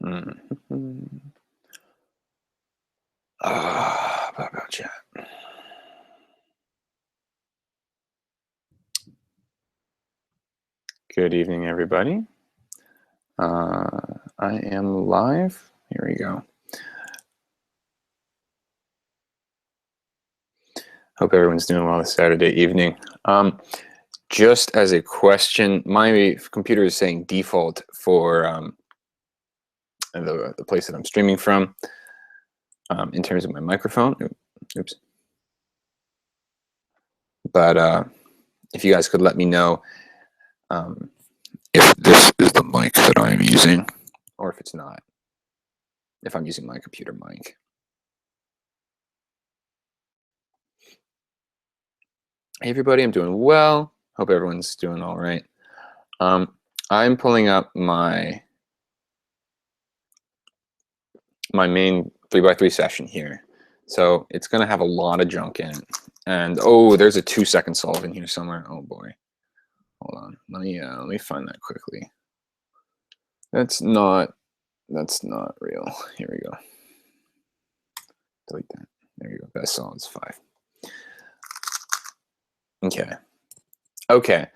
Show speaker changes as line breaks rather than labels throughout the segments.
About chat. Good evening, everybody. I am live. Here we go. Hope everyone's doing well this Saturday evening. Just as a question, my computer is saying default for the place that I'm streaming from in terms of my microphone. Oops. But if you guys could let me know if this is the mic that I'm using or if it's not, if I'm using my computer mic. Hey everybody, I'm doing well. Hope everyone's doing all right. I'm pulling up my main 3x3 session here. So it's gonna have a lot of junk in it. And oh, there's a 2-second solve in here somewhere. Oh boy. Hold on. Let me find that quickly. That's not real. Here we go. Delete that. There you go. Best solids 5. Okay,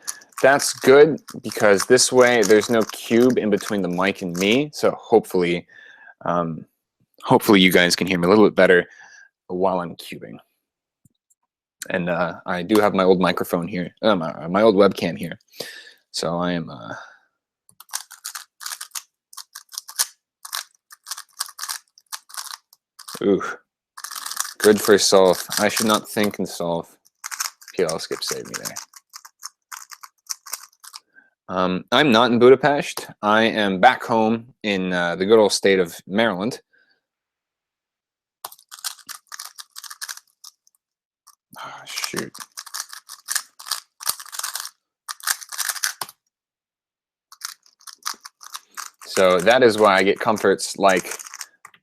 that's good because this way there's no cube in between the mic and me. So hopefully you guys can hear me a little bit better while I'm cubing. And I do have my old microphone here, my old webcam here. So I am ooh, good for solve. I should not think and solve. PL skip saved me there. I'm not in Budapest. I am back home in the good old state of Maryland. Oh, shoot. So that is why I get comforts like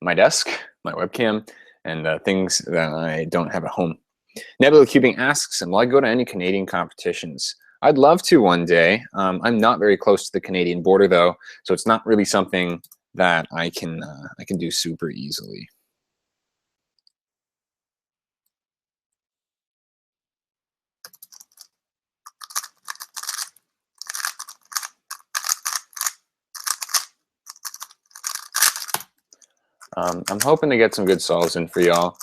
my desk, my webcam, and things that I don't have at home. Nebula Cubing asks, will I go to any Canadian competitions? I'd love to one day. I'm not very close to the Canadian border though, so it's not really something that I can do super easily. I'm hoping to get some good solves in for y'all.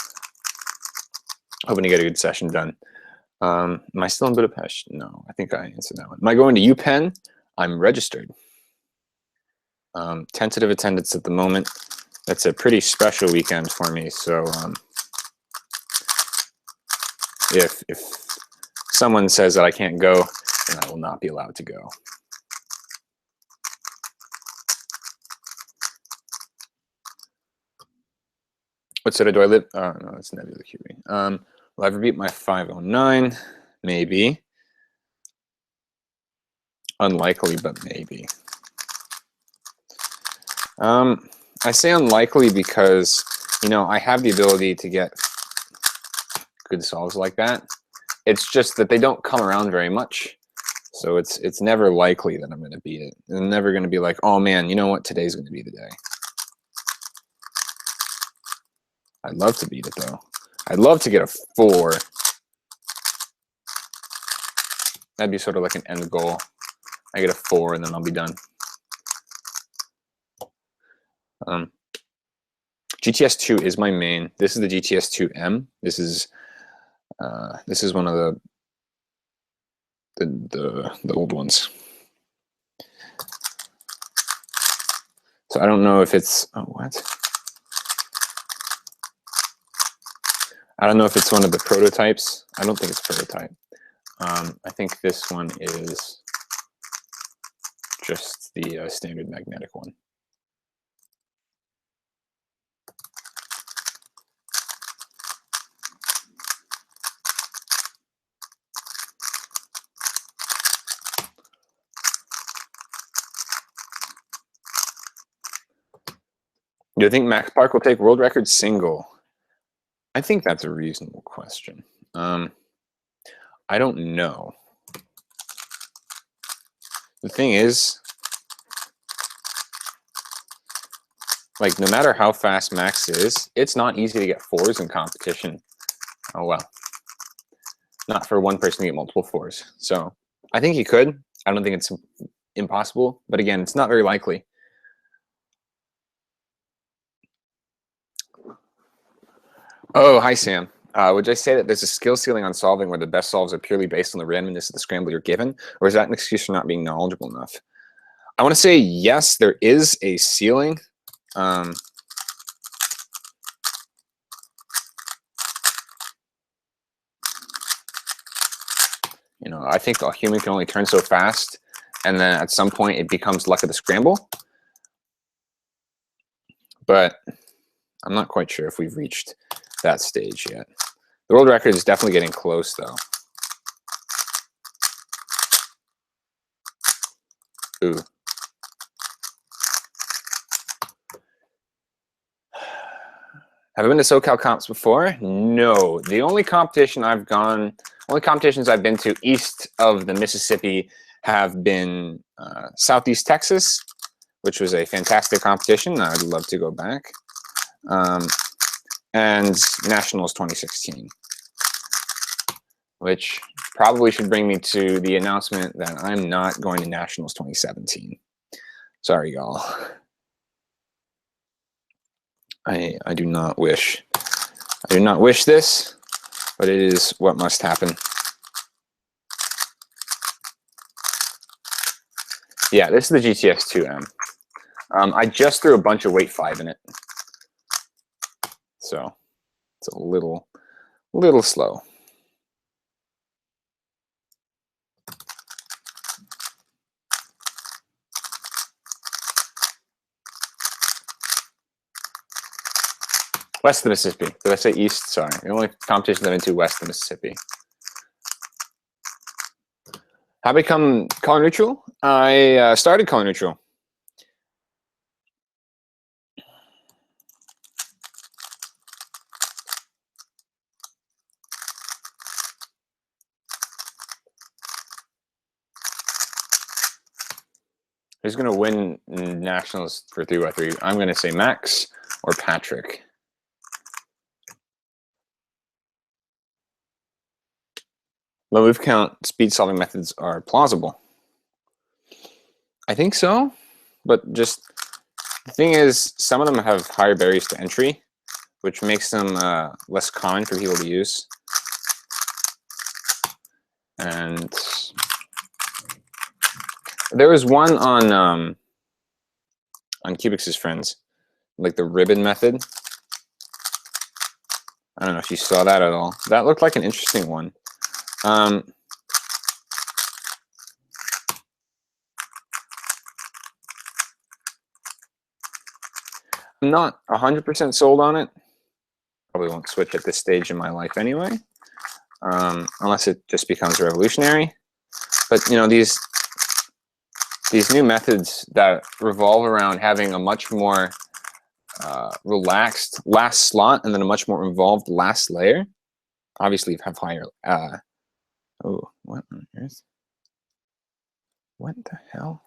Hoping to get a good session done. Am I still in Budapest? No, I think I answered that one. Am I going to UPenn? I'm registered. Tentative attendance at the moment. That's a pretty special weekend for me. So if someone says that I can't go, then I will not be allowed to go. What city do I live? Oh, no, it's Nebula Cubing. Will I ever beat my 509? Maybe. Unlikely, but maybe. I say unlikely because, you know, I have the ability to get good solves like that. It's just that they don't come around very much. So it's never likely that I'm going to beat it. I'm never going to be like, oh man, you know what? Today's going to be the day. I'd love to beat it though. I'd love to get a 4. That'd be sort of like an end goal. I get a 4 and then I'll be done. GTS2 is my main. This is the GTS2M. This is one of the old ones. So I don't know if it's what? I don't know if it's one of the prototypes. I don't think it's prototype. I think this one is just the standard magnetic one. Do you think Max Park will take world record single? I think that's a reasonable question. I don't know. The thing is, Like, no matter how fast Max is, it's not easy to get 4s in competition. Oh, well. Not for one person to get multiple 4s. So I think he could. I don't think it's impossible. But again, it's not very likely. Oh, hi, Sam. Would I say that there's a skill ceiling on solving where the best solves are purely based on the randomness of the scramble you're given? Or is that an excuse for not being knowledgeable enough? I want to say yes, there is a ceiling. You know, I think a human can only turn so fast, and then at some point it becomes luck of the scramble. But I'm not quite sure if we've reached that stage yet. The world record is definitely getting close, though. Ooh. Have I been to SoCal comps before? No. The only competitions I've been to east of the Mississippi have been Southeast Texas, which was a fantastic competition. I'd love to go back. And Nationals 2016, which probably should bring me to the announcement that I'm not going to Nationals 2017. Sorry, y'all. I do not wish this, but it is what must happen. Yeah, this is the GTX 2M. I just threw a bunch of weight 5 in it, so it's a little slow. West of the Mississippi. Did I say east? Sorry. The only competitions I've been to west of the Mississippi. How I become color neutral? I started color neutral. Who's going to win Nationals for 3x3? I'm going to say Max or Patrick. Low move count speed solving methods are plausible. I think so, but just the thing is, some of them have higher barriers to entry, which makes them less common for people to use. And there was one on Kubix's friends, like the ribbon method. I don't know if you saw that at all. That looked like an interesting one. I'm not 100% sold on it. Probably won't switch at this stage in my life anyway, unless it just becomes revolutionary. But you know, these new methods that revolve around having a much more relaxed last slot and then a much more involved last layer, obviously have higher. Oh, what on earth? What the hell?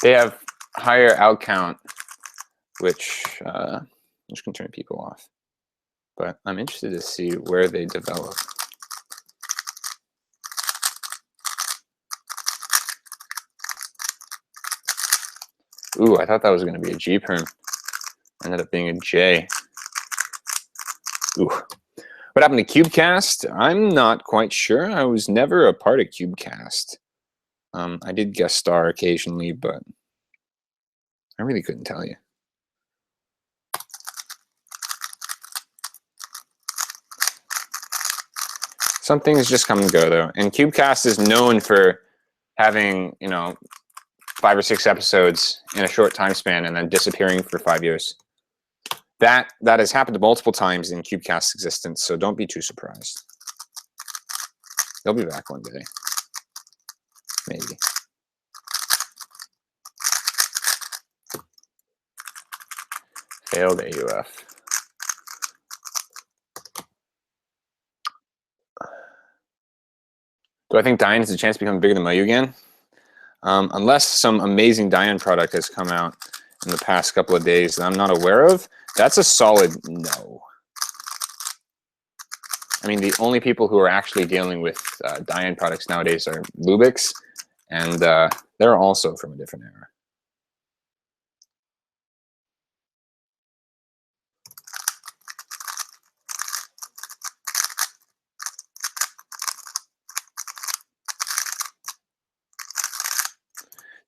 They have higher out count, which can turn people off. But I'm interested to see where they develop. Ooh, I thought that was going to be a G perm. Ended up being a J. Ooh. What happened to CubeCast? I'm not quite sure. I was never a part of CubeCast. I did guest star occasionally, but I really couldn't tell you. Some things just come and go, though. And CubeCast is known for having, you know, 5 or 6 episodes in a short time span and then disappearing for 5 years. That has happened multiple times in CubeCast's existence, so don't be too surprised. They'll be back one day. Maybe. Failed AUF. Do I think Diane has a chance to become bigger than Mayu again? Unless some amazing Diane product has come out in the past couple of days that I'm not aware of, that's a solid no. I mean, the only people who are actually dealing with Diane products nowadays are Lubix, and they're also from a different era.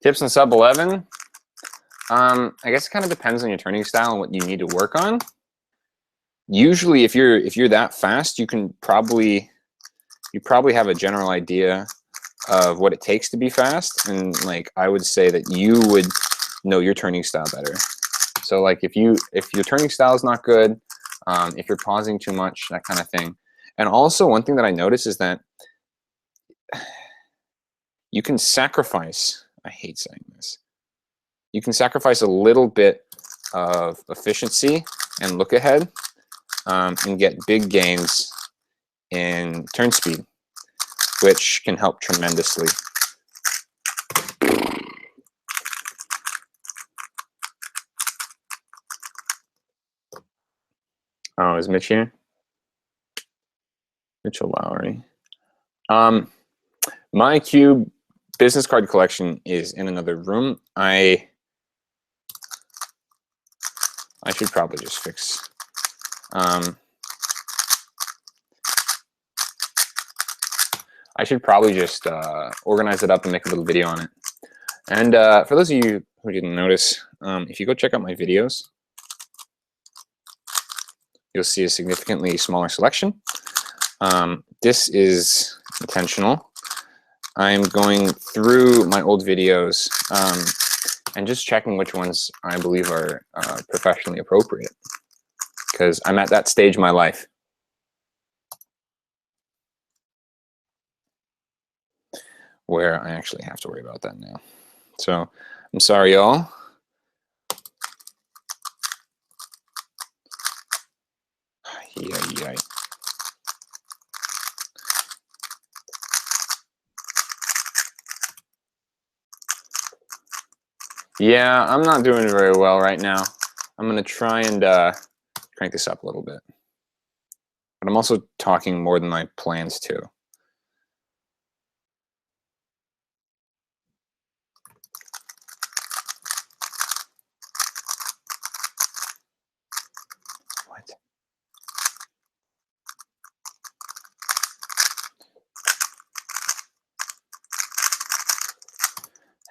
Tips in sub 11? I guess it kind of depends on your turning style and what you need to work on. Usually, if you're that fast, you probably have a general idea of what it takes to be fast, and like I would say that you would know your turning style better. So like if your turning style is not good, if you're pausing too much, that kind of thing. And also one thing that I notice is that you can sacrifice, I hate saying this, you can sacrifice a little bit of efficiency and look ahead and get big gains in turn speed, which can help tremendously. Oh, is Mitch here? Mitchell Lowry. My Cube business card collection is in another room. I should probably just fix. I should probably just organize it up and make a little video on it. And for those of you who didn't notice, if you go check out my videos, you'll see a significantly smaller selection. This is intentional. I'm going through my old videos and just checking which ones I believe are professionally appropriate, because I'm at that stage in my life where I actually have to worry about that now. So I'm sorry, y'all. Yeah, I'm not doing very well right now. I'm going to try and crank this up a little bit. But I'm also talking more than my plans to. What?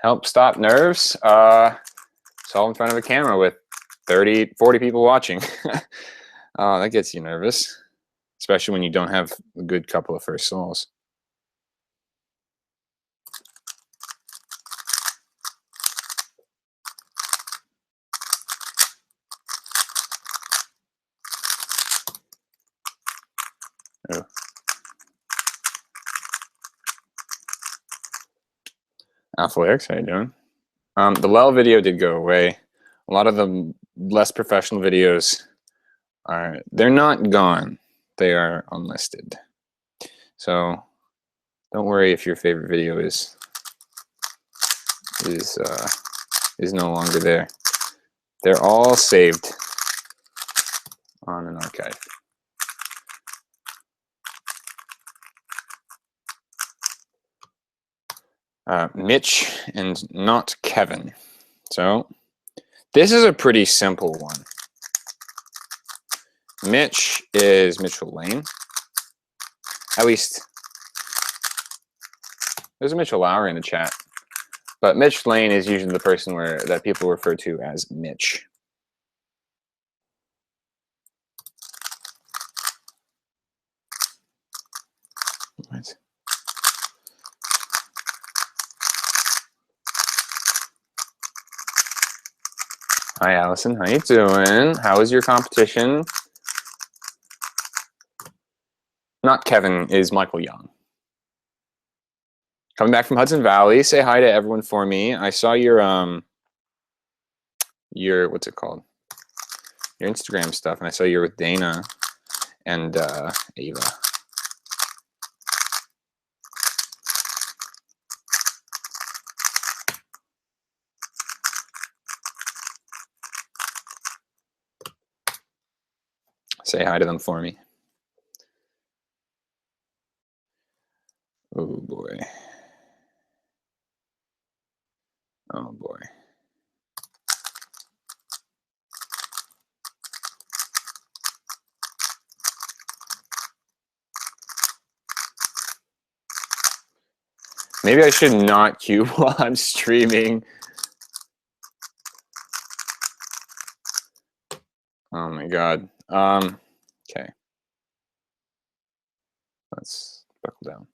Help stop nerves? Solve in front of a camera with 30, 40 people watching. Oh, that gets you nervous, especially when you don't have a good couple of first sols. Oh. Alpha Lyrics, how you doing? The Lel video did go away. A lot of the less professional videos they're not gone. They are unlisted. So don't worry if your favorite video is no longer there. They're all saved on an archive. Mitch and not Kevin. So this is a pretty simple one. Mitch is Mitchell Lane. At least there's a Mitchell Lowry in the chat, but Mitch Lane is usually the person that people refer to as Mitch. What? Hi, Allison. How you doing? How was your competition? Not Kevin, is Michael Young. Coming back from Hudson Valley. Say hi to everyone for me. I saw your what's it called? Your Instagram stuff, and I saw you're with Dana and Ava. Say hi to them for me. Oh boy. Oh boy. Maybe I should not cube while I'm streaming. Oh my god. Okay. Let's buckle down.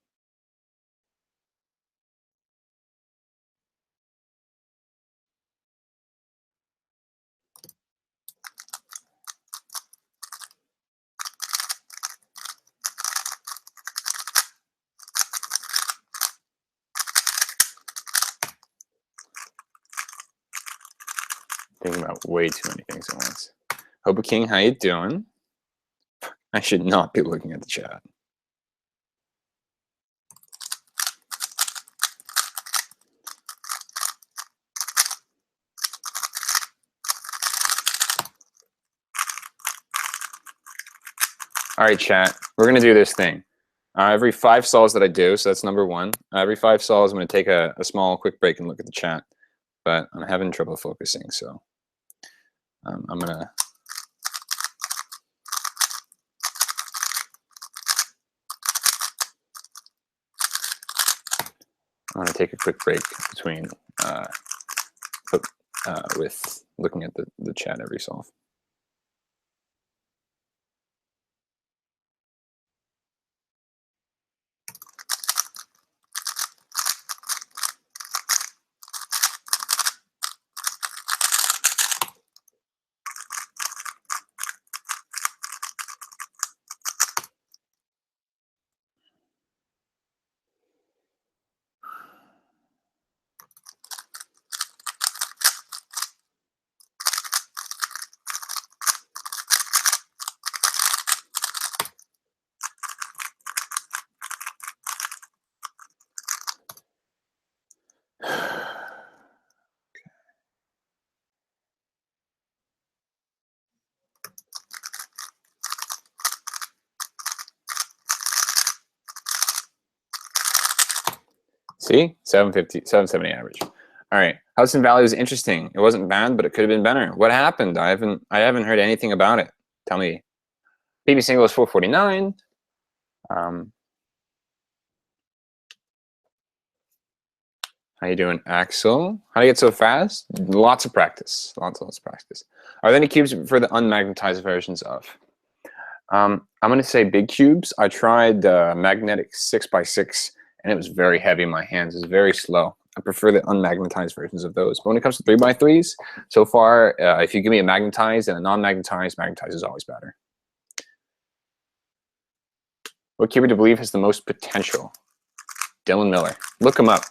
Thinking about way too many things at once. Hoba King, how you doing? I should not be looking at the chat. All right, chat. We're going to do this thing. Every 5 sols that I do, so that's number 1. Every 5 sols, I'm going to take a small, quick break and look at the chat. But I'm having trouble focusing, so I'm going to... I want to take a quick break between with looking at the chat every solve. See? 750, 770 average. All right. Hudson Valley was interesting. It wasn't bad, but it could have been better. What happened? I haven't heard anything about it. Tell me. PB single is 449. How you doing, Axel? How do you get so fast? Lots of practice. Lots of practice. Are there any cubes for the unmagnetized versions of? I'm going to say big cubes. I tried magnetic 6x6, and it was very heavy in my hands. It was very slow. I prefer the unmagnetized versions of those. But when it comes to 3x3s, so far, if you give me a magnetized and a non-magnetized, magnetized is always better. What cube do you believe has the most potential? Dylan Miller. Look him up.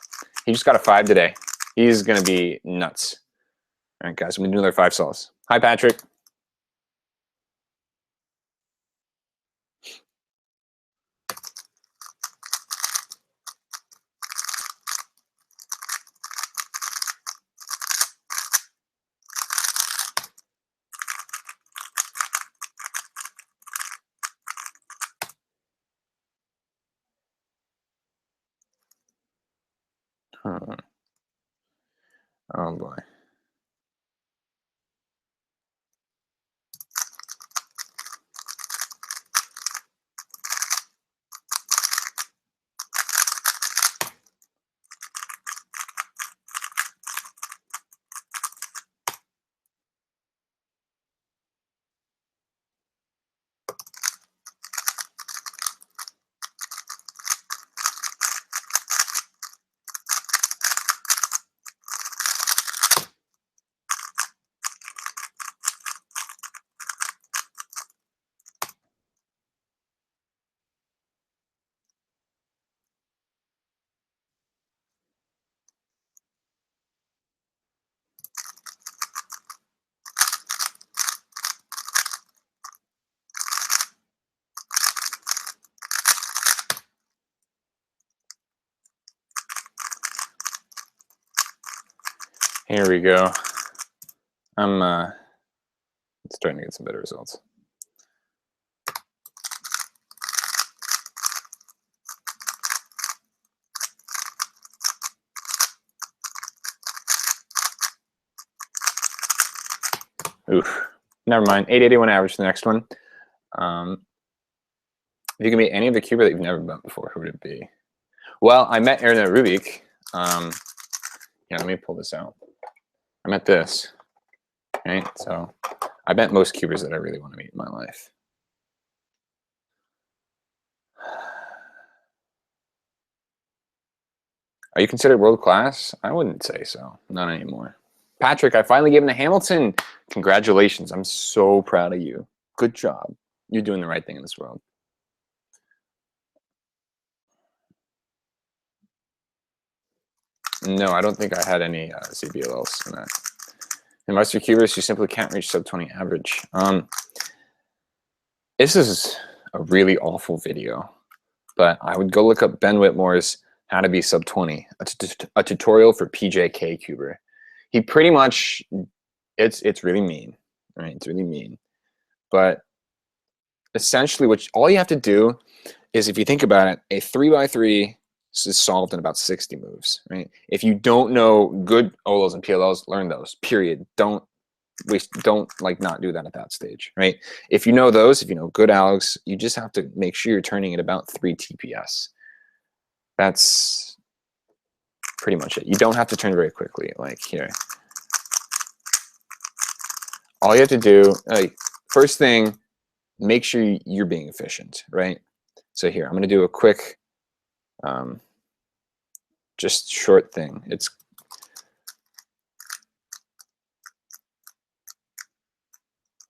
He just got a 5 today. He's going to be nuts. All right, guys, I'm going to do another 5 sols. Hi, Patrick. Oh, boy. Here we go. I'm starting to get some better results. Oof. Never mind. 881 average for the next one. If you can meet any of the cuber that you've never met before, who would it be? Well, I met Erna Rubik. Yeah, let me pull this out. I met this. Right? So I met most cubers that I really want to meet in my life. Are you considered world class? I wouldn't say so. Not anymore. Patrick, I finally gave him a Hamilton. Congratulations. I'm so proud of you. Good job. You're doing the right thing in this world. No, I don't think I had any CBLLs in that. In Master Cubers, you simply can't reach sub 20 average. This is a really awful video, but I would go look up Ben Whitmore's How to Be Sub 20, a tutorial for PJK Cuber. He pretty much, it's really mean, right? It's really mean. But essentially, all you have to do is, if you think about it, a 3x3 is solved in about 60 moves, right? If you don't know good OLOs and PLLs, learn those, period. Don't not do that at that stage, right? If you know those, if you know good Alex, you just have to make sure you're turning at about 3 TPS. That's pretty much it. You don't have to turn very quickly, like here. All you have to do, first thing, make sure you're being efficient, right? So here, I'm going to do a quick, just short thing.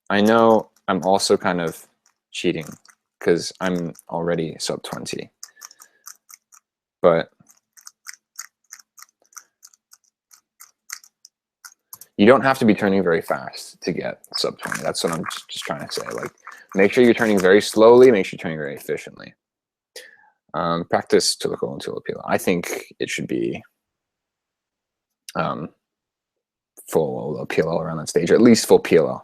I know I'm also kind of cheating because I'm already sub 20, but you don't have to be turning very fast to get sub 20. That's what I'm just trying to say. Like, make sure you're turning very slowly, make sure you're turning very efficiently. Practice Tulico and Tulipila. I think it should be full PLL around that stage, or at least full PLL.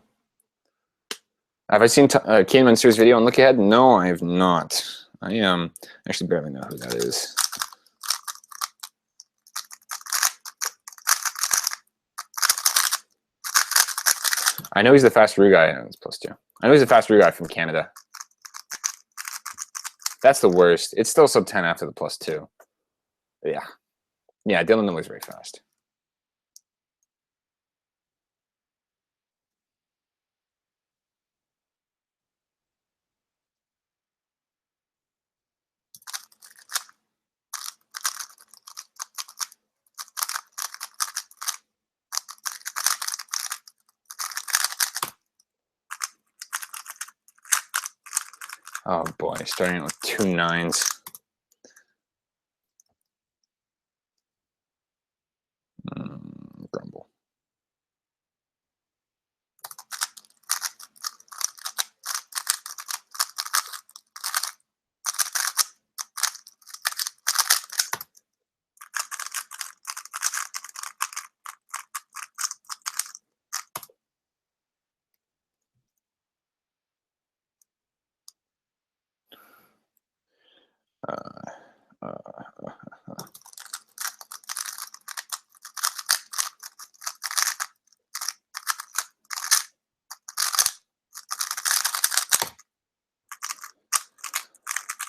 Have I seen Kane Mansour's video on Look Ahead? No, I have not. I actually barely know who that is. I know he's the fast Rue guy. It's +2. I know he's the fast Rue guy from Canada. That's the worst. It's still sub 10 after the +2. Yeah. Yeah, Dylan Miller's very fast. Oh boy, starting with 2 9s. Grumble.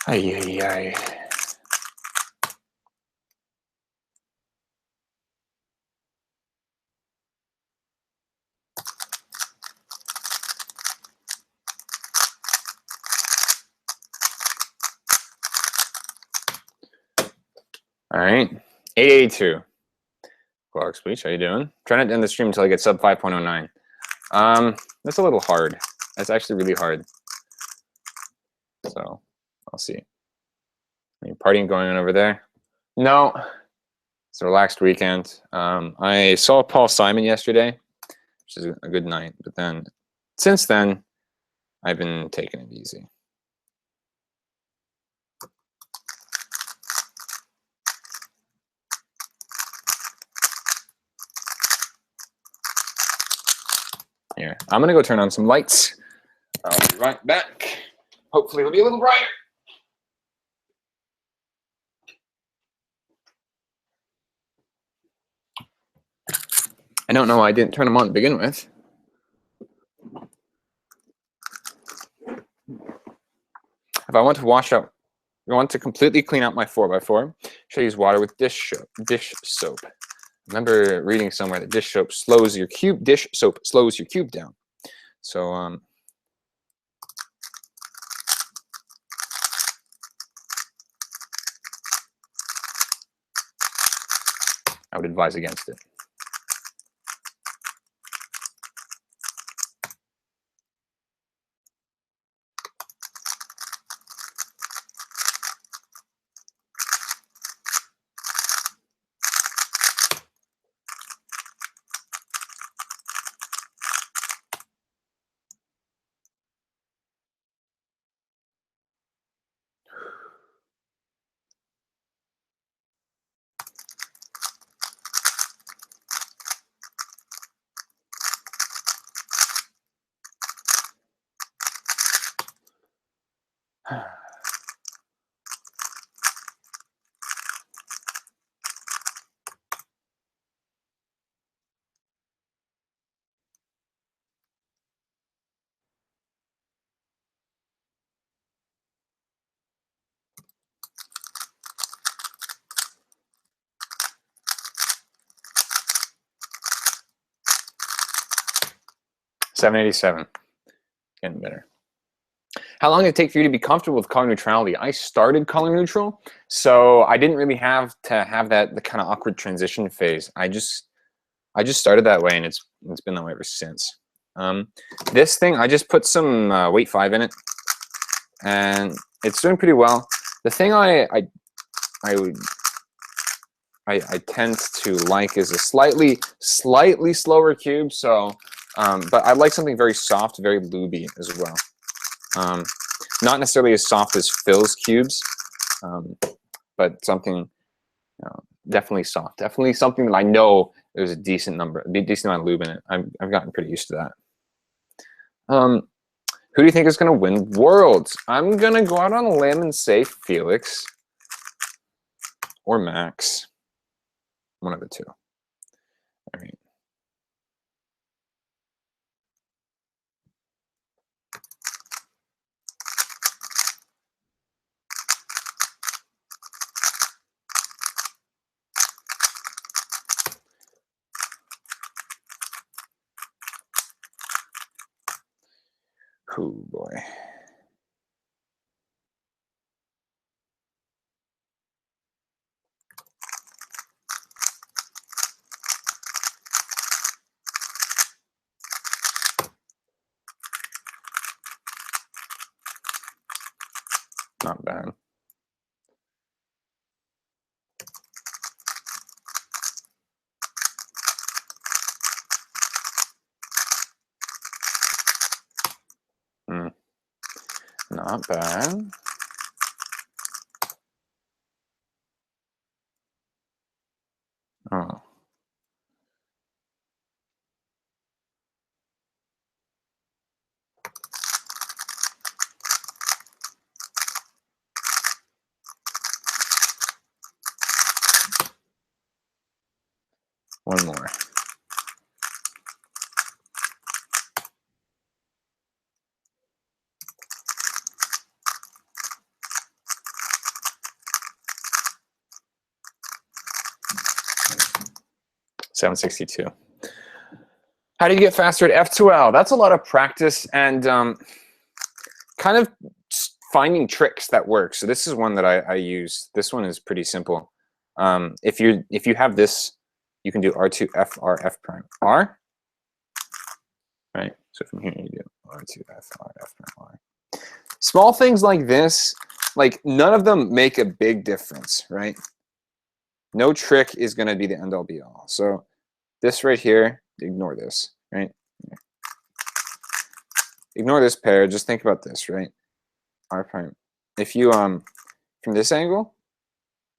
Ay, ay, ay. All right, 882. Clark's Bleach, how you doing? Trying to end the stream until I get sub 5.09. That's a little hard. That's actually really hard. So I'll see. Any partying going on over there? No, it's a relaxed weekend. I saw Paul Simon yesterday, which is a good night. But then, since then, I've been taking it easy. Here, I'm gonna go turn on some lights. I'll be right back. Hopefully, it'll be a little brighter. I don't know why I didn't turn them on to begin with. If I want to wash out, I want to completely clean out my 4x4, should I use water with dish soap? Remember reading somewhere that dish soap slows your cube down. So I would advise against it. $7.87. Getting better. How long did it take for you to be comfortable with color neutrality? I started color neutral, so I didn't really have to have the kind of awkward transition phase. I just started that way, and it's been that way ever since. This thing, I just put some weight 5 in it, and it's doing pretty well. The thing I tend to like is a slightly slower cube. So, but I like something very soft, very lubey as well. Not necessarily as soft as Phil's cubes, but something definitely soft. Definitely something that I know there's a decent amount of lube in it. I've gotten pretty used to that. Who do you think is going to win Worlds? I'm going to go out on a limb and say Felix or Max. One of the two. All right. Oh boy. Not bad. Not bad. Oh. One more. $7.62. How do you get faster at F2L? That's a lot of practice and kind of finding tricks that work. So this is one that I use. This one is pretty simple. If you have this, you can do R2 F R F prime R. Right. So from here you do R2 F R F prime R. Small things like this, like none of them make a big difference, right? No trick is going to be the end all be all. So this right here, ignore this, right? Ignore this pair. Just think about this, right? R prime. If you from this angle,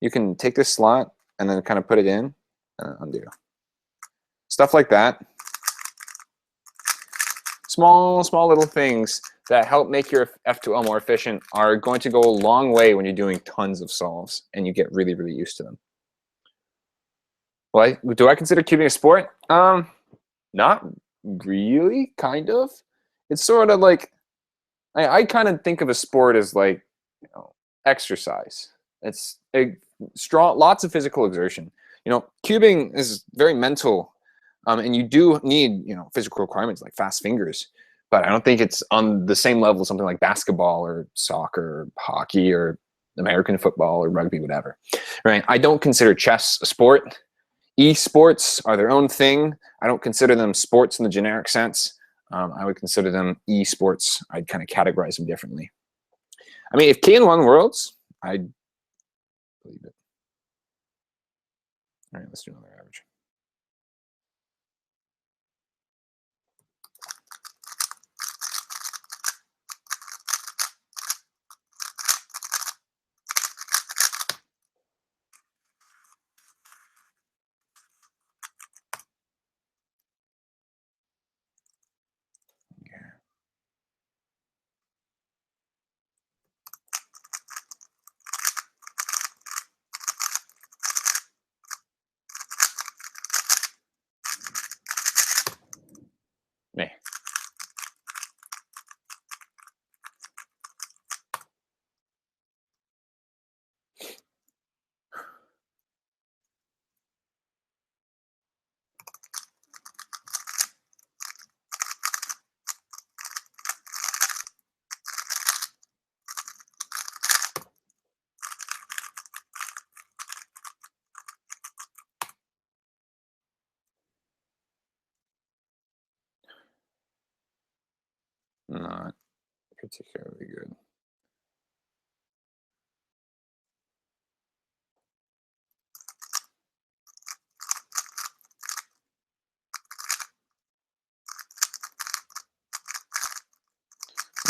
you can take this slot and then kind of put it in and undo. Stuff like that. Small little things that help make your F2L more efficient are going to go a long way when you're doing tons of solves and you get really used to them. Well, do I consider cubing a sport? Not really, kind of. It's sort of like, I kind of think of a sport as like exercise. It's a strong, lots of physical exertion. Cubing is very mental, and you do need physical requirements like fast fingers. But I don't think it's on the same level as something like basketball or soccer or hockey or American football or rugby, whatever. Right? I don't consider chess a sport. Esports are their own thing. I don't consider them sports in the generic sense. I would consider them esports. I'd kind of categorize them differently. I mean, if Kane won Worlds, I'd believe it. All right, let's do another average. Me. Not particularly good.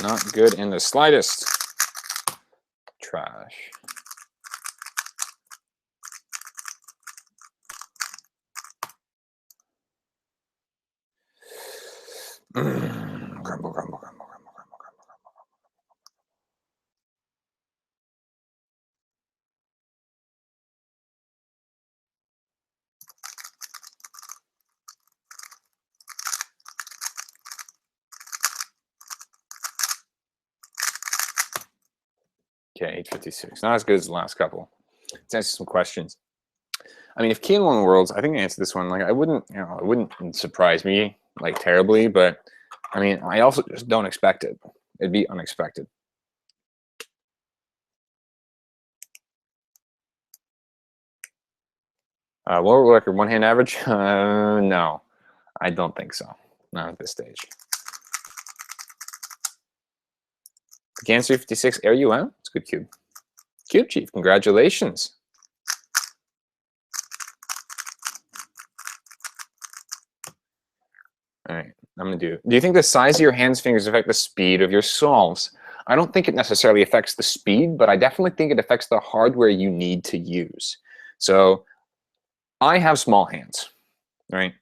Not good in the slightest. Trash. Crumble, crumble, crumble, crumble, crumble, crumble, crumble. Okay, 856. Not as good as the last couple. Let's answer some questions. I mean, if Kane won Worlds, I think I answered this one. Like, it wouldn't surprise me like terribly, but I mean, I also just don't expect it. It'd be unexpected. World record one-hand average? No, I don't think so. Not at this stage. Gans 356 Air UM? It's a good cube. Cube Chief, congratulations. All right, I'm gonna do you think the size of your hands fingers affect the speed of your solves? I don't think it necessarily affects the speed, but I definitely think it affects the hardware you need to use. So I have small hands, right?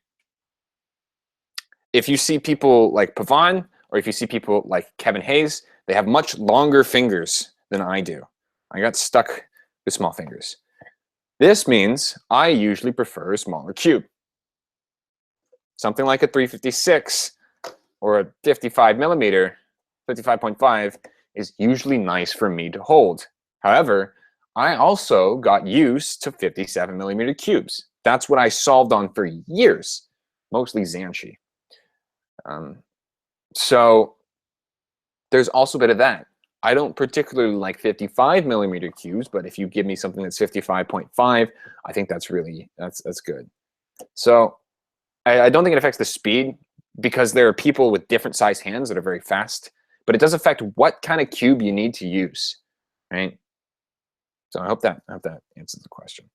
If you see people like Pavan, or if you see people like Kevin Hayes, they have much longer fingers than I do. I got stuck with small fingers. This means I usually prefer a smaller cube. Something like a 356 or a 55 millimeter, 55.5 is usually nice for me to hold. However, I also got used to 57 millimeter cubes. That's what I solved on for years, mostly Xanshi. So there's also a bit of that. I don't particularly like 55 millimeter cubes, but if you give me something that's 55.5, I think that's good. So I don't think it affects the speed because there are people with different size hands that are very fast, but it does affect what kind of cube you need to use, right? So I hope that answers the question.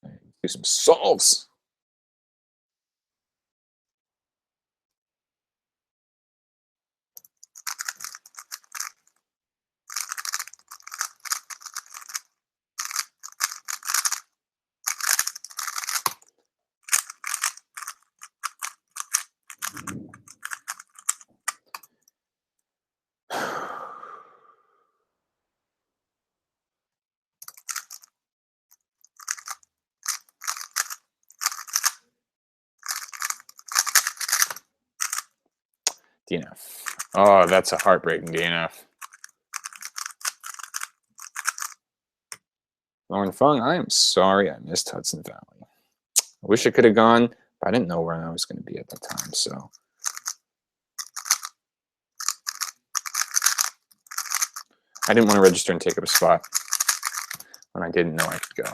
Right, do some solves. DNF. Oh, that's a heartbreaking DNF. Lauren Fung, I am sorry I missed Hudson Valley. I wish I could have gone, but I didn't know where I was going to be at that time. So I didn't want to register and take up a spot when I didn't know I could go.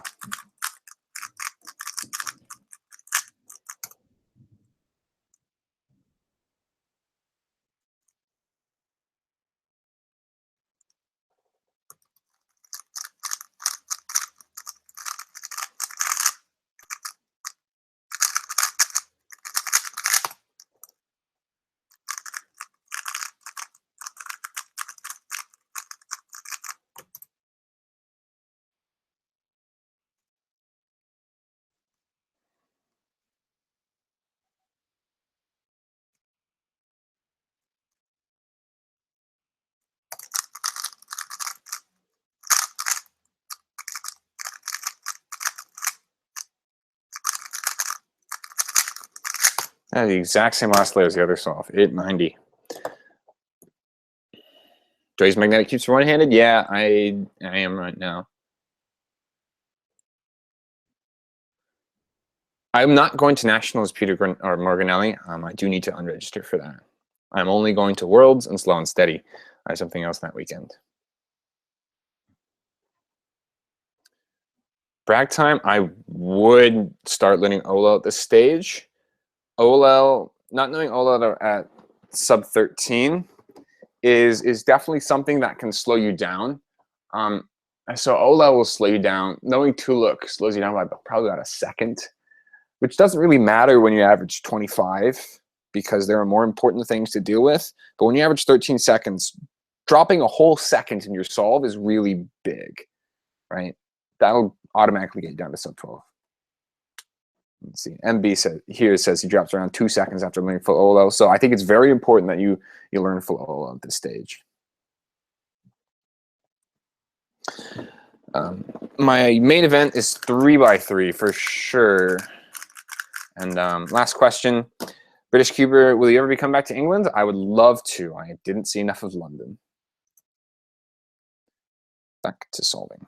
I had the exact same oscillator as the other solve, 890. Dre's magnetic keeps one-handed? Yeah, I am right now. I'm not going to Nationals, Peter or Morganelli. I do need to unregister for that. I'm only going to Worlds and Slow and Steady. I have something else that weekend. Brag time, I would start learning Ola at this stage. Olel, not knowing Olel at sub 13 is definitely something that can slow you down. So Olel will slow you down. Knowing Tuluk slows you down by probably about a second, which doesn't really matter when you average 25 because there are more important things to deal with. But when you average 13 seconds, dropping a whole second in your solve is really big, right? That'll automatically get you down to sub 12. Let's see. MB says he drops around 2 seconds after learning full OLO. So I think it's very important that you learn full OLO at this stage. My main event is 3x3 for sure. And last question, British Cuber, will you ever be coming back to England? I would love to. I didn't see enough of London. Back to solving.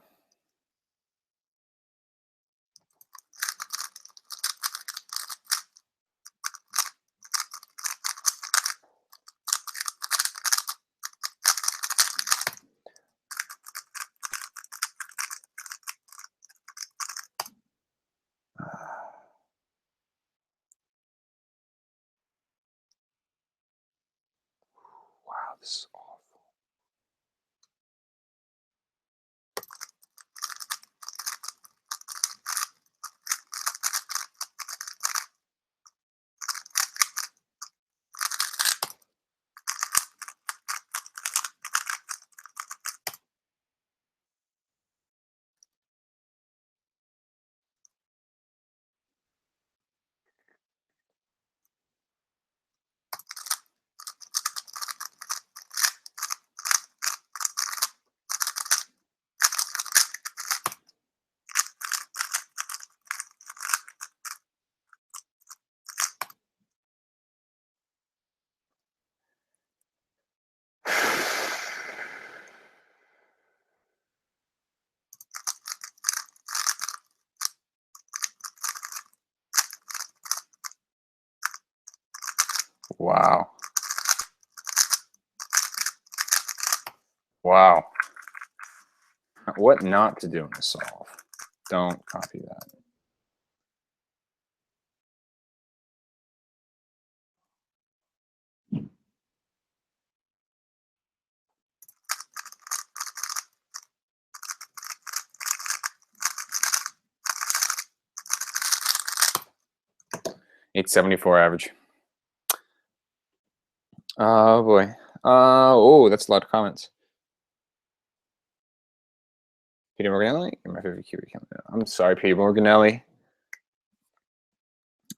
Wow, this is awful. Wow. Wow. What not to do in the solve? Don't copy that. $874 average. Oh boy. Oh, that's a lot of comments. Peter Morganelli, you're my favorite QB. I'm sorry, Peter Morganelli.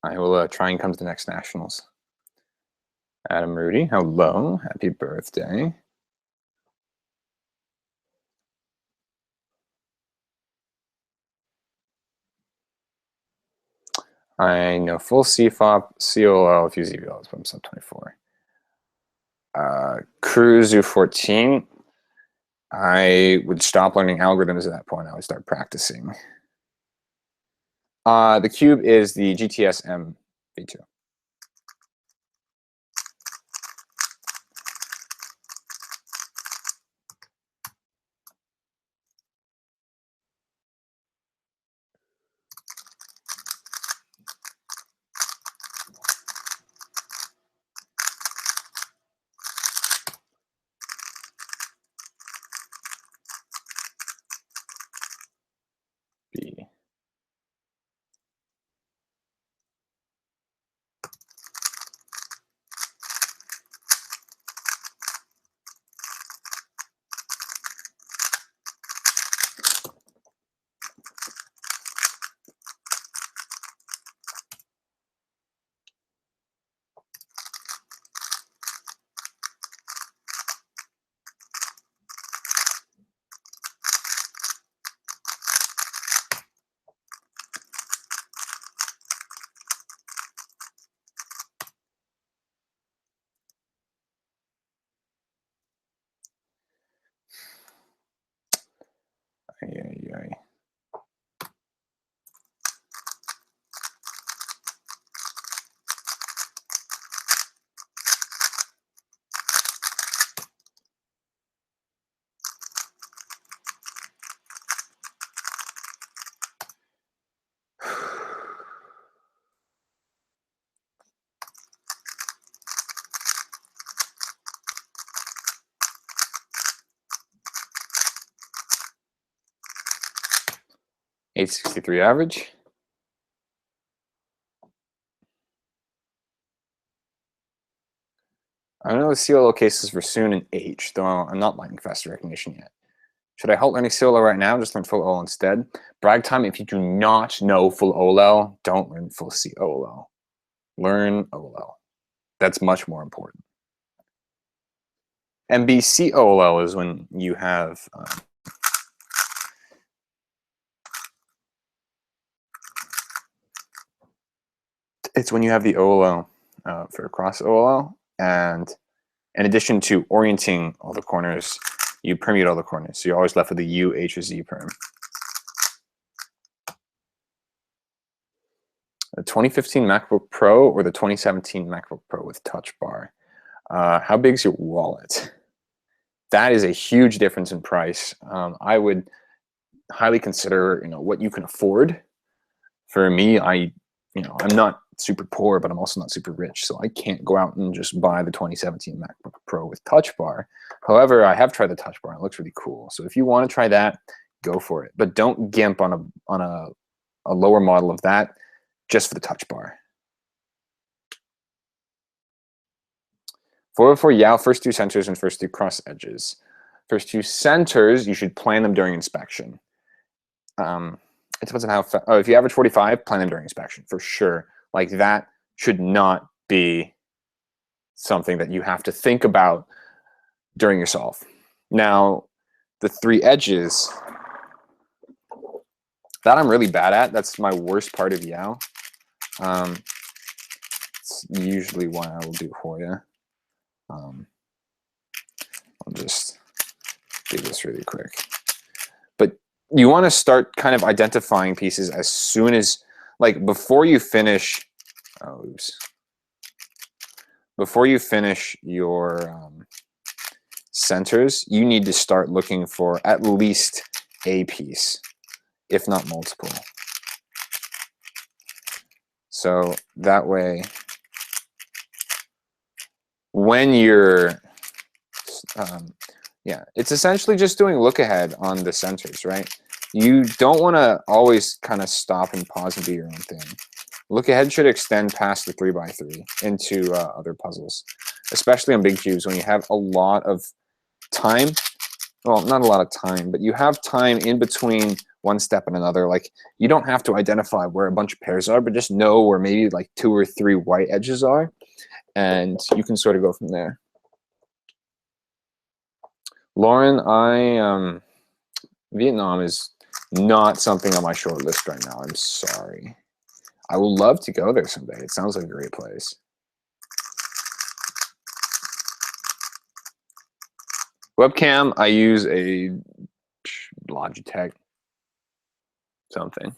I will try and come to the next Nationals. Adam Rudy, hello. Happy birthday. I know full CFOP, COL, a few ZVLs, but I'm sub 24. Cruise U14. I would stop learning algorithms at that point. I would start practicing. The cube is the GTS MV2. B. Ay, ay, ay. .863 average. I know the CLO cases for soon and H, though I'm not liking faster recognition yet. Should I halt learning CLO right now? Just learn full OLL instead. Brag time, if you do not know full OLL, don't learn full COLL. Learn OLL. That's much more important. MBCOLL is when you have it's when you have the OLL for cross OLL, and in addition to orienting all the corners, you permute all the corners. So you're always left with a U, H, or Z perm. The 2015 MacBook Pro or the 2017 MacBook Pro with Touch Bar? How big's your wallet? That is a huge difference in price. I would highly consider, what you can afford. For me, I'm not super poor, but I'm also not super rich, so I can't go out and just buy the 2017 MacBook Pro with Touch Bar. However, I have tried the Touch Bar, and it looks really cool. So if you want to try that, go for it. But don't gimp on a lower model of that just for the Touch Bar. 404 Yao, first two centers and first two cross edges. First two centers, you should plan them during inspection. It depends on how if you average 45, plan them during inspection for sure. Like that should not be something that you have to think about during your solve. Now, the three edges, that I'm really bad at. That's my worst part of Yao. It's usually why I will do Hoya. I'll just do this really quick. But you want to start kind of identifying pieces as soon as, like before you finish, before you finish your centers, you need to start looking for at least a piece, if not multiple. So that way, when you're, it's essentially just doing look ahead on the centers, right? You don't want to always kind of stop and pause and do your own thing. Look ahead should extend past the 3x3 into other puzzles, especially on big cubes when you have a lot of time. Well, not a lot of time, but you have time in between one step and another. Like you don't have to identify where a bunch of pairs are, but just know where maybe like 2 or 3 white edges are, and you can sort of go from there. Lauren, Vietnam is not something on my short list right now. I'm sorry. I would love to go there someday. It sounds like a great place. Webcam, I use a Logitech something.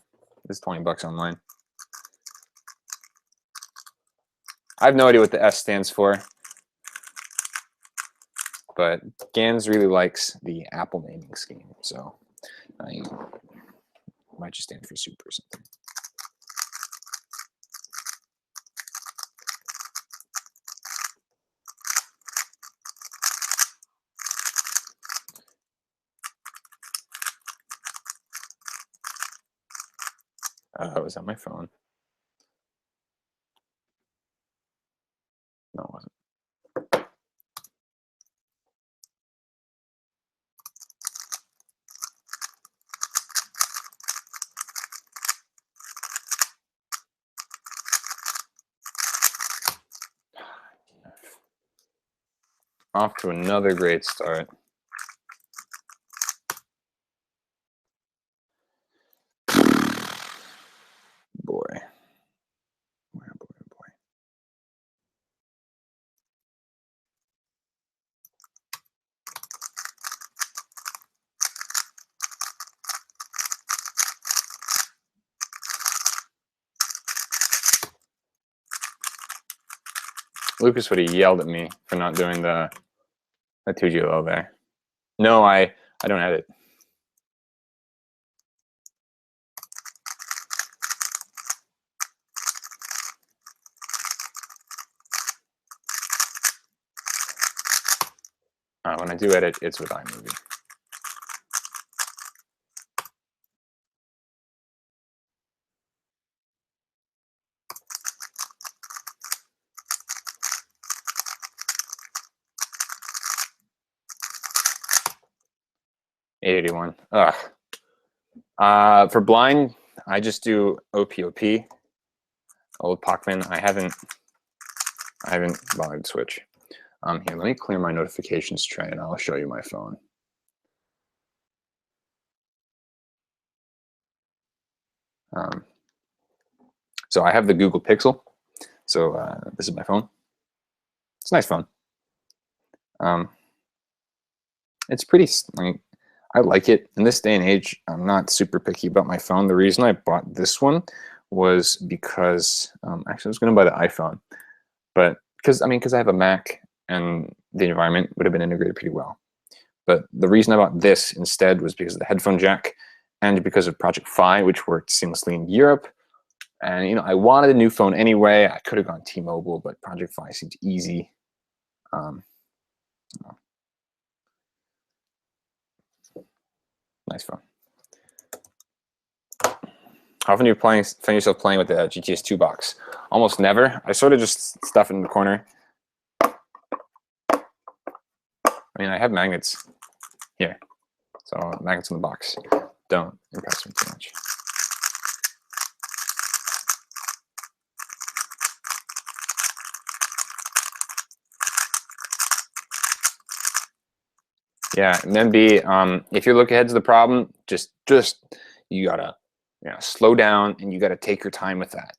It's $20 online. I have no idea what the S stands for, but Gans really likes the Apple naming scheme, so I might just stand for Super or something. Was that my phone? No, it wasn't. Off to another great start. Boy. Boy, boy, boy. Lucas would have yelled at me for not doing the 2G low there. No, I don't edit. When I do edit, it's with iMovie. $881. Ugh. For blind, I just do OPOP, old Pacman. I haven't bothered to switch. Here, let me clear my notifications tray and I'll show you my phone. So I have the Google Pixel. So this is my phone. It's a nice phone. It's pretty, I like it. In this day and age, I'm not super picky about my phone. The reason I bought this one was because, actually I was gonna buy the iPhone, but because I have a Mac and the environment would have been integrated pretty well. But the reason I bought this instead was because of the headphone jack and because of Project Fi, which worked seamlessly in Europe. And I wanted a new phone anyway. I could have gone T-Mobile, but Project Fi seemed easy. Nice phone. How often do you find yourself playing with the GTS 2 box? Almost never. I sort of just stuff it in the corner. I mean, I have magnets here. So magnets in the box don't impress me too much. Yeah, and then B, if you look ahead to the problem, just you gotta slow down and you gotta take your time with that.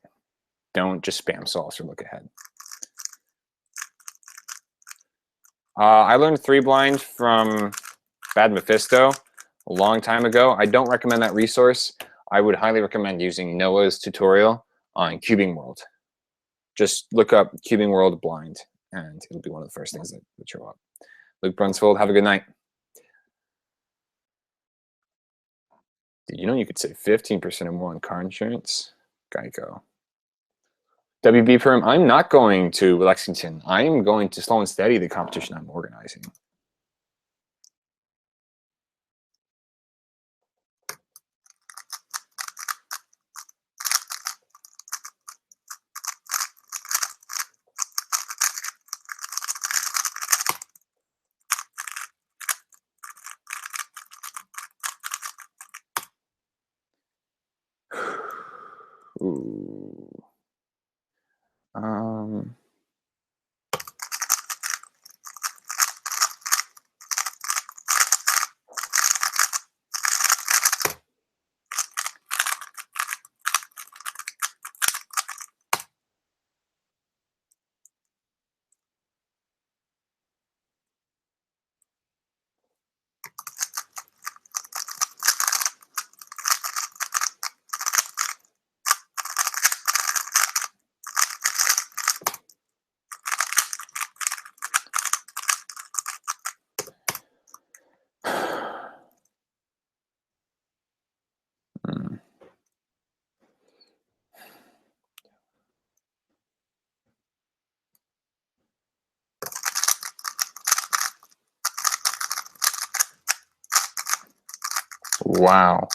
Don't just spam solve or look ahead. I learned 3-blind from Bad Mephisto a long time ago. I don't recommend that resource. I would highly recommend using Noah's tutorial on Cubing World. Just look up Cubing World blind, and it'll be one of the first things that show up. Luke Brunsfield, have a good night. Did you know you could save 15% or more on car insurance? Geico. WB Perm, I'm not going to Lexington. I am going to Slow and Steady, the competition I'm organizing. Ooh. Hmm. Wow.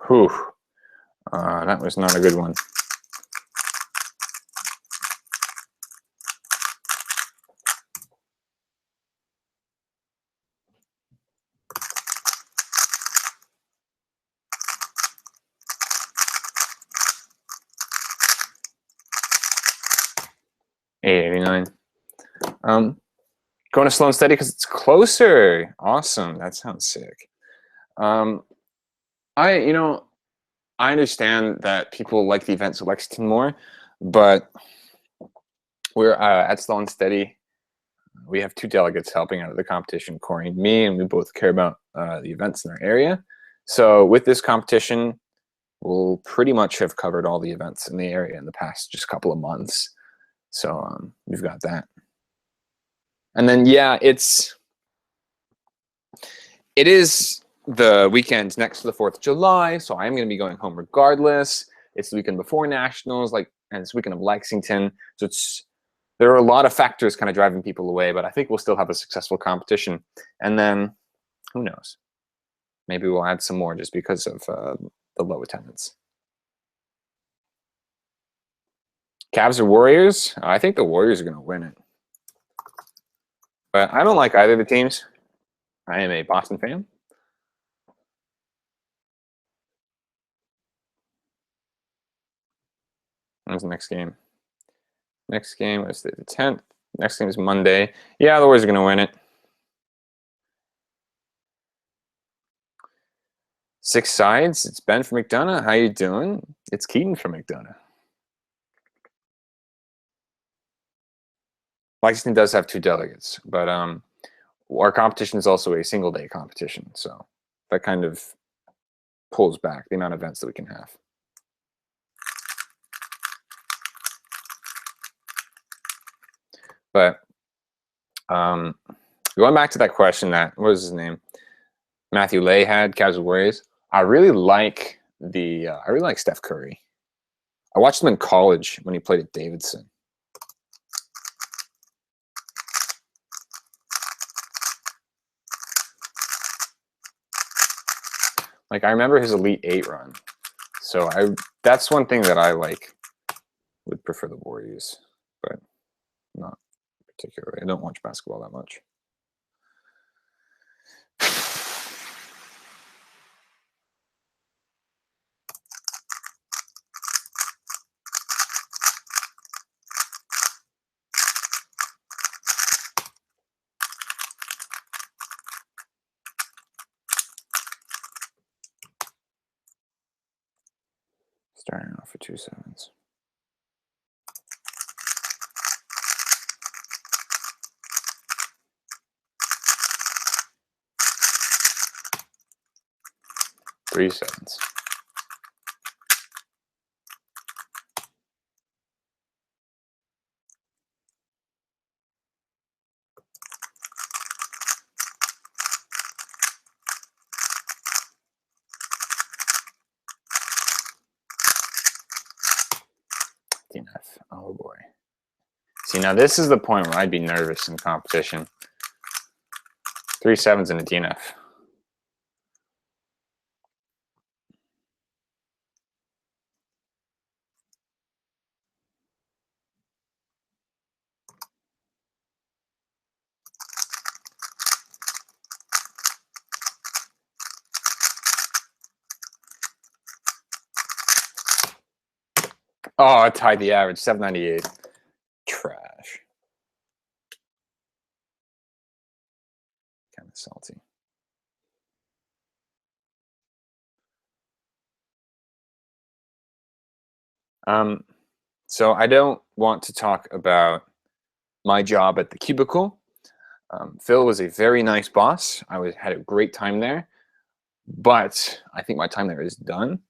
Whew. That was not a good one. $8.89. Going to slow and steady because it's closer. Awesome. That sounds sick. Um, I understand that people like the events at Lexington more, but we're at Slow and Steady. We have 2 delegates helping out of the competition, Corey and me, and we both care about the events in our area. So with this competition, we'll pretty much have covered all the events in the area in the past just couple of months. So we've got that. And then, yeah, it is the weekend next to the 4th of July, so I'm going to be going home regardless. It's the weekend before Nationals, and it's the weekend of Lexington. So there are a lot of factors kind of driving people away, but I think we'll still have a successful competition. And then, who knows? Maybe we'll add some more just because of the low attendance. Cavs or Warriors? I think the Warriors are going to win it. But I don't like either of the teams. I am a Boston fan. When's the next game? Next game is the 10th. Next game is Monday. Yeah, the Warriors are going to win it. 6 sides. It's Ben from McDonough. How you doing? It's Keaton from McDonough. Lexington does have 2 delegates, but our competition is also a single-day competition, so that kind of pulls back the amount of events that we can have. But going back to that question that, what was his name? Matthew Lay had, Cavs and Warriors. I really like Steph Curry. I watched him in college when he played at Davidson. Like, I remember his Elite 8 run. So that's one thing that I would prefer the Warriors, but not particularly. I don't watch basketball that much. Starting off for 2 sevens. Three sevens. DNF. Oh boy. See, now this is the point where I'd be nervous in competition. 3 sevens and a DNF. Oh, I tied the average, 798. Trash. Kind of salty. So I don't want to talk about my job at the cubicle. Phil was a very nice boss. I had a great time there, but I think my time there is done.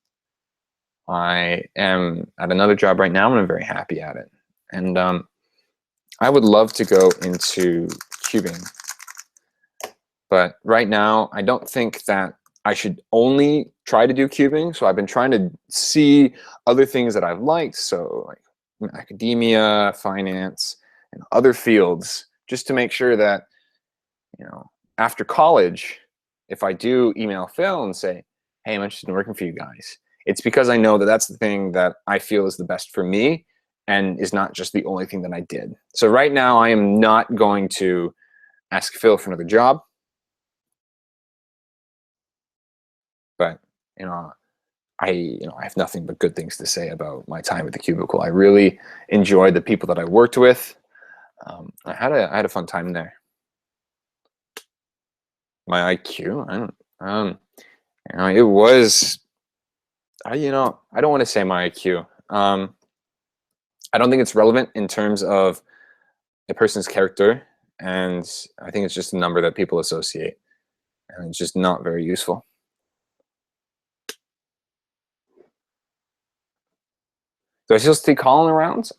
I am at another job right now, and I'm very happy at it. And I would love to go into cubing But right now, I don't think that I should only try to do cubing. So I've been trying to see other things that I've liked. So like academia, finance, and other fields, just to make sure that, after college, if I do email Phil and say, hey, I'm interested in working for you guys, it's because I know that that's the thing that I feel is the best for me and is not just the only thing that I did. So right now, I am not going to ask Phil for another job. But I have nothing but good things to say about my time at the cubicle. I really enjoyed the people that I worked with. I had a fun time there. My IQ, I don't, it was, I don't want to say my IQ. I don't think it's relevant in terms of a person's character, and I think it's just a number that people associate, and it's just not very useful. Do I still see Colin around?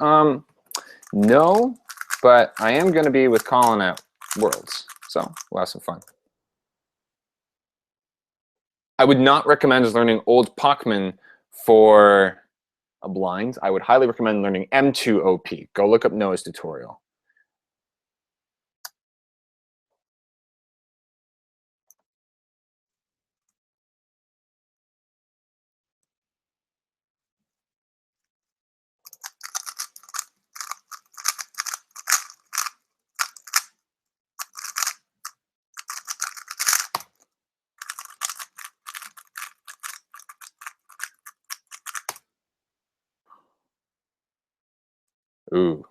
No, but I am going to be with Colin at Worlds, so we'll have some fun. I would not recommend learning Old Pachman for a blind. I would highly recommend learning M2OP. Go look up Noah's tutorial. Ooh.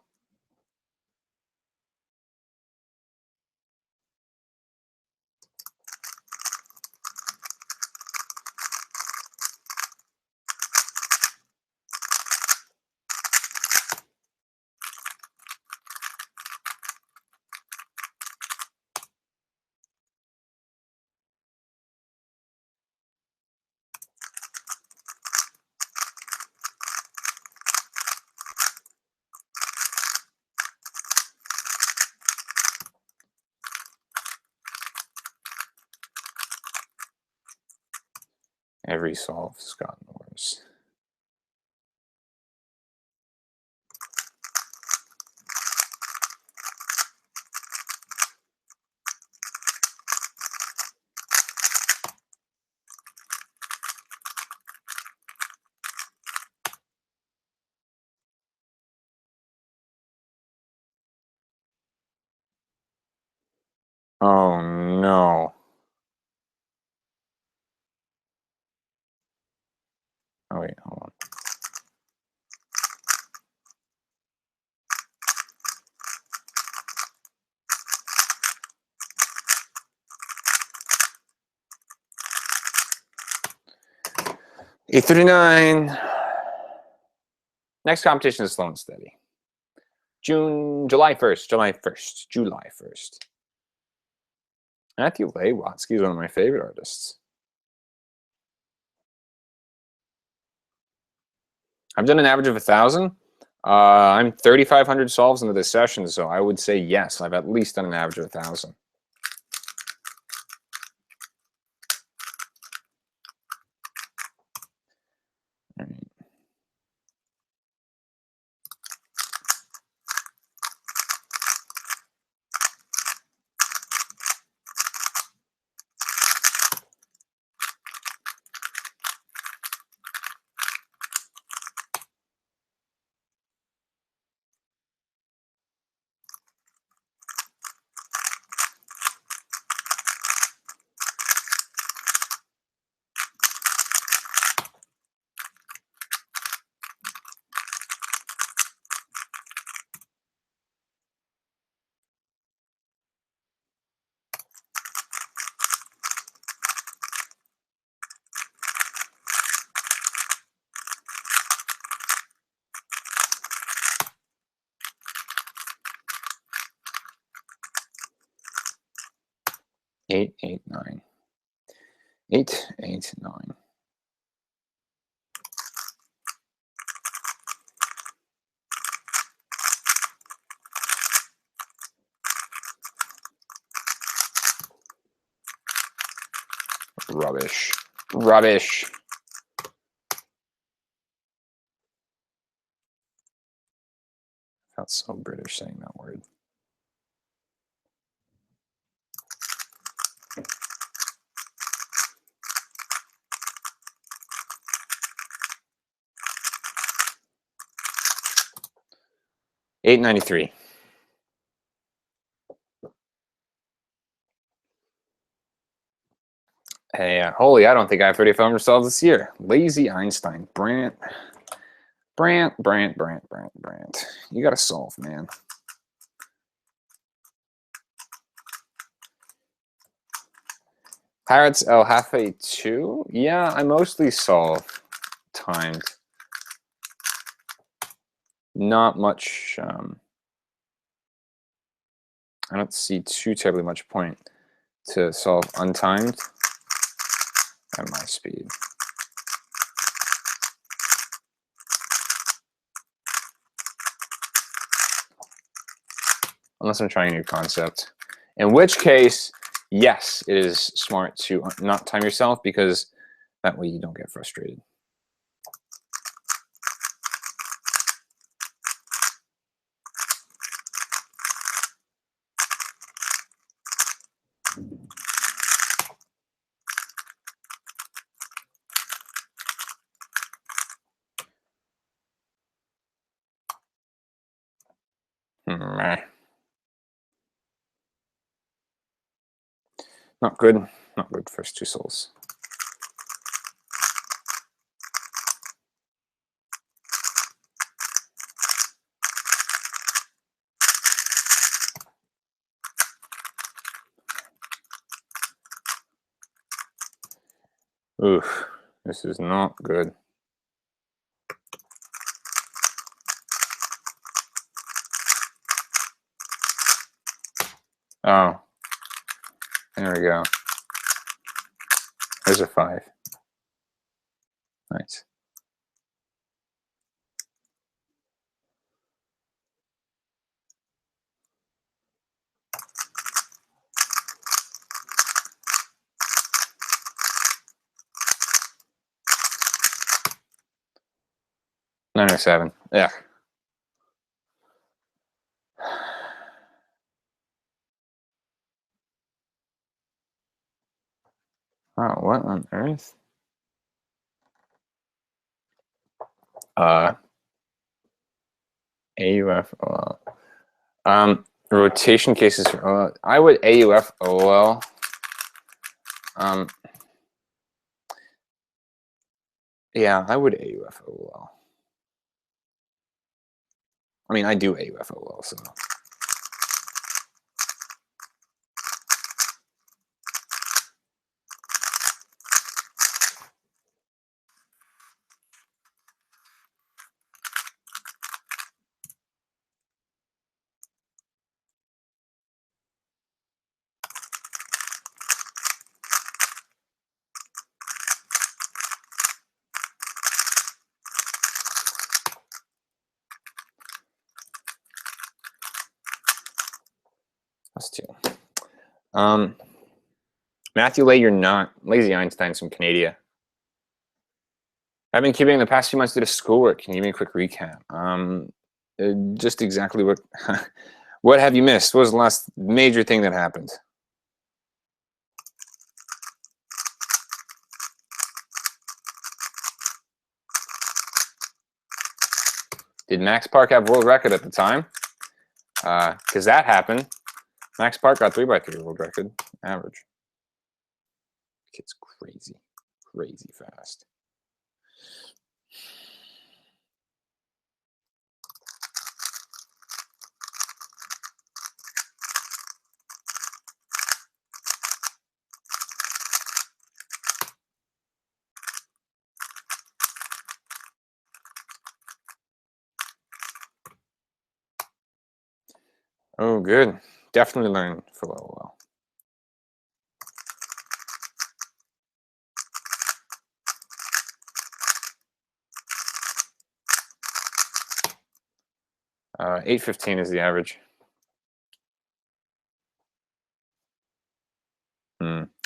Every solve's gotten worse. Oh no. Oh wait, hold on. E39. Next competition is Slow and Steady. July 1st. Matthew Watsky is one of my favorite artists. I've done an average of 1,000. I'm 3,500 solves into this session, so I would say yes, I've at least done an average of 1,000. All right. Eight, 9. 8, 9. Rubbish. Rubbish. Felt so British saying that word. $8.93. Hey, holy, I don't think I have 35 solves this year. Lazy Einstein. Brant. You gotta solve, man. Pirates El Jefe 2? Yeah, I mostly solve timed. Not much. I don't see too terribly much point to solve untimed at my speed. Unless I'm trying a new concept. In which case, yes, it is smart to not time yourself because that way you don't get frustrated. Not good. Not good. First two souls. Oof. This is not good. Oh. There we go. There's a 5. Nice. $907. Yeah. Oh, what on earth? AUF OL. Rotation cases for OL. I would AUF OL. Yeah, I would AUF OL. I mean, I do AUF OL, so. That's 2. Matthew Lay, you're not. Lazy Einstein's from Canada. I've been keeping the past few months due to schoolwork. Can you give me a quick recap? Just exactly what what have you missed? What was the last major thing that happened? Did Max Park have world record at the time? Because that happened. Max Park got 3x3 world record average. Kid's crazy, crazy fast. Oh, good. Definitely learn for a little while. $8.15 is the average.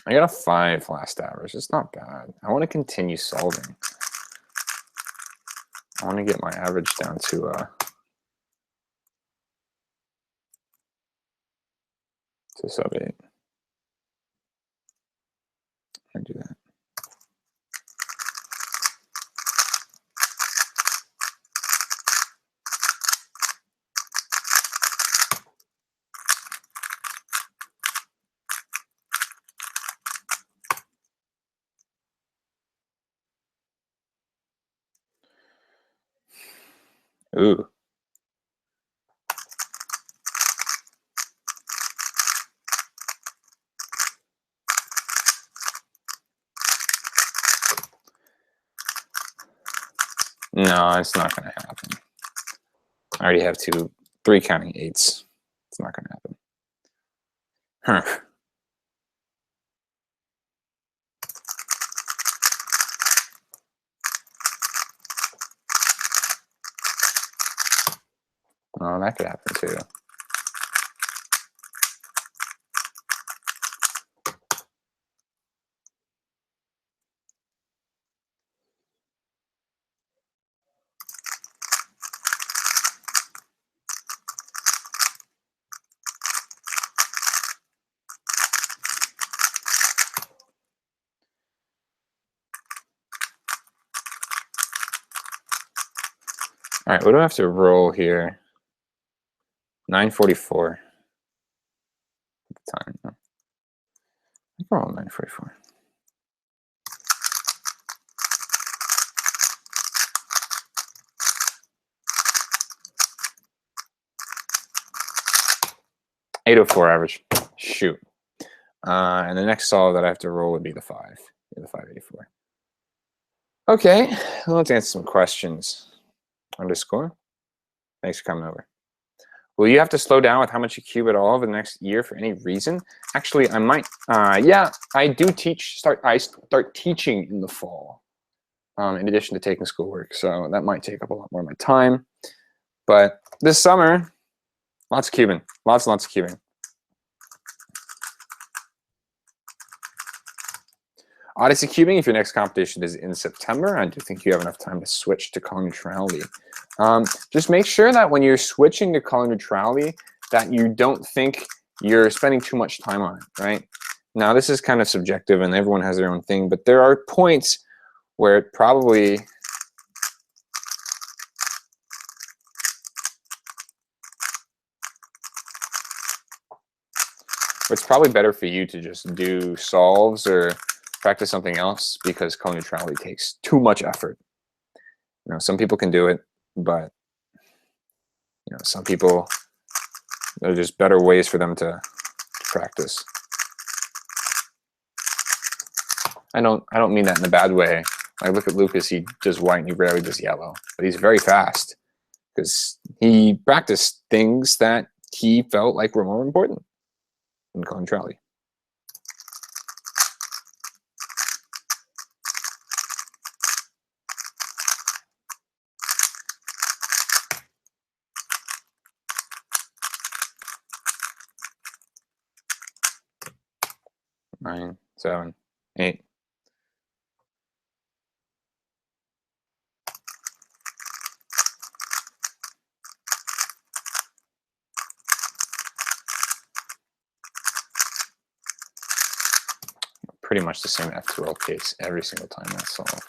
I got a 5 last average. It's not bad. I want to continue solving. I want to get my average down to sub 8. I do that. Ooh. No, it's not going to happen. I already have 3 counting 8s. It's not going to happen. Huh. Oh, that could happen too. All right, what do I have to roll here? 944. Time. I can roll 944. $804 average. Shoot. And the next solve that I have to roll would be the 5. Yeah, the 584. Okay, well, let's answer some questions. Underscore. Thanks for coming over. Will you have to slow down with how much you cube at all over the next year for any reason? Actually, I might. Yeah, I do teach. I start teaching in the fall, in addition to taking schoolwork. So that might take up a lot more of my time. But this summer, lots of cubing. Lots and lots of cubing. Odyssey cubing, if your next competition is in September, I do think you have enough time to switch to color neutrality. Just make sure that when you're switching to color neutrality, that you don't think you're spending too much time on it, right? Now, this is kind of subjective, and everyone has their own thing, but there are points where it probably it's probably better for you to just do solves or practice something else, because color neutrality takes too much effort. You know, some people can do it, but you know, some people, there are just better ways for them to practice. I don't mean that in a bad way. I look at Lucas, he does white and he rarely does yellow, but he's very fast because he practiced things that he felt like were more important than color neutrality. Nine, 7, 8. Pretty much the same F2L case every single time that's solved.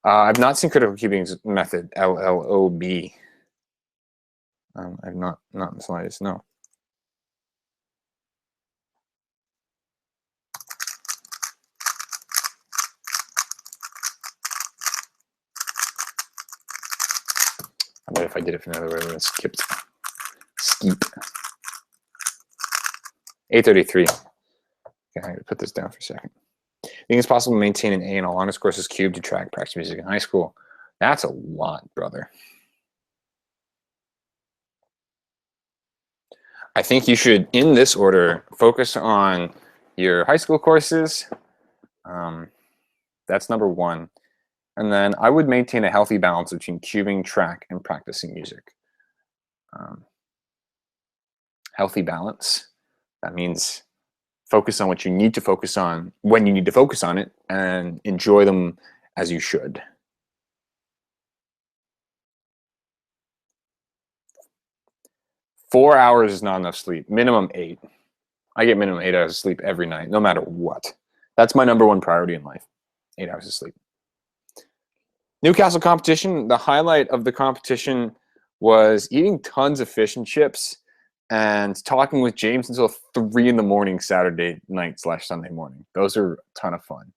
I've not seen critical cubing's method, LLOB. I've not in the slightest, no. I bet if I did it from another way, I would have skipped. Skeep. 833. Okay, I'm going to put this down for a second. I think it's possible to maintain an A in all honors courses cubed to track practice music in high school. That's a lot, brother. I think you should, in this order, focus on your high school courses. That's number 1. And then I would maintain a healthy balance between cubing, track, and practicing music. Healthy balance. That means focus on what you need to focus on when you need to focus on it, and enjoy them as you should. Four hours is not enough sleep. Minimum 8. I get minimum 8 hours of sleep every night, no matter what. That's my number one priority in life. 8 hours of sleep. Newcastle competition. The highlight of the competition was eating tons of fish and chips and talking with James until 3 in the morning Saturday night / Sunday morning. Those are a ton of fun.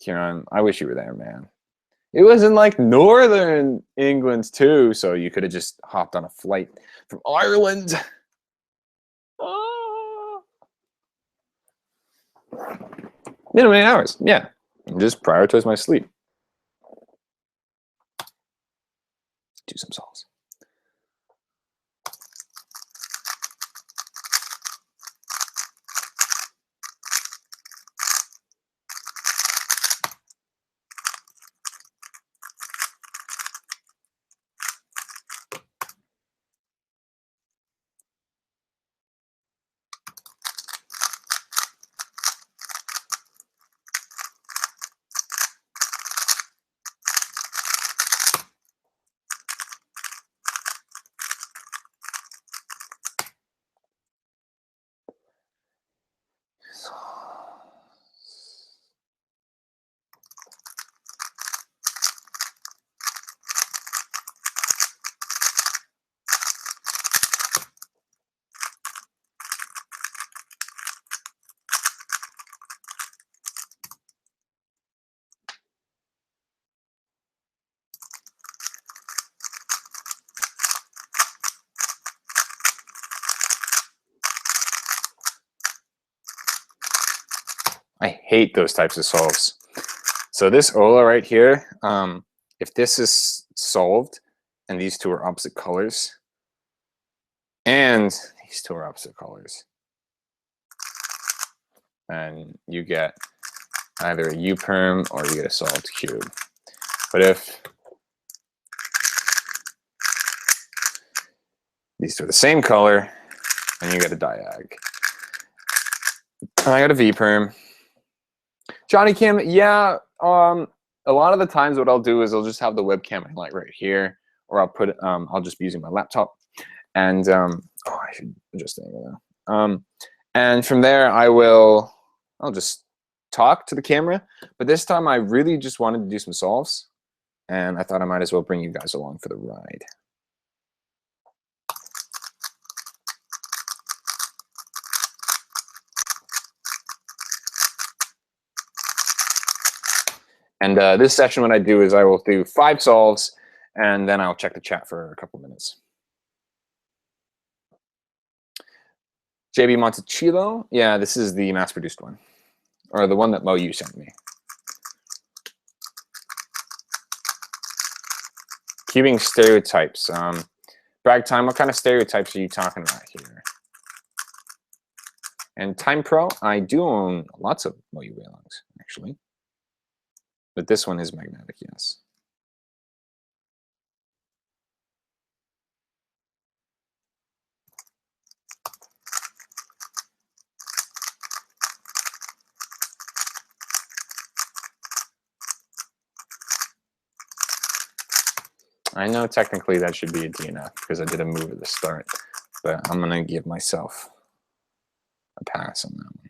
Kieran, I wish you were there, man. It was in like northern England too, so you could have just hopped on a flight from Ireland. Minimum 8 hours, yeah. And just prioritize my sleep. Do some solves. I hate those types of solves. So this Ola right here, if this is solved and these two are opposite colors, and these two are opposite colors, and you get either a U-perm or you get a solved cube. But if these two are the same color, and you get a diag. And I got a V-perm. Johnny Kim, yeah. A lot of the times what I'll do is I'll just have the webcam like right here, or I'll put I'll just be using my laptop. And oh, I should adjust the angle now. And from there I'll just talk to the camera. But this time I really just wanted to do some solves, and I thought I might as well bring you guys along for the ride. And this session, what I do is I will do 5 solves, and then I'll check the chat for a couple minutes. JB Montecillo, yeah, this is the mass-produced one, or the one that Mo you sent me. Cubing stereotypes. Brag time, what kind of stereotypes are you talking about here? And Time Pro, I do own lots of Mo Whalungs, actually. But this one is magnetic, yes. I know technically that should be a DNF because I did a move at the start, but I'm going to give myself a pass on that one.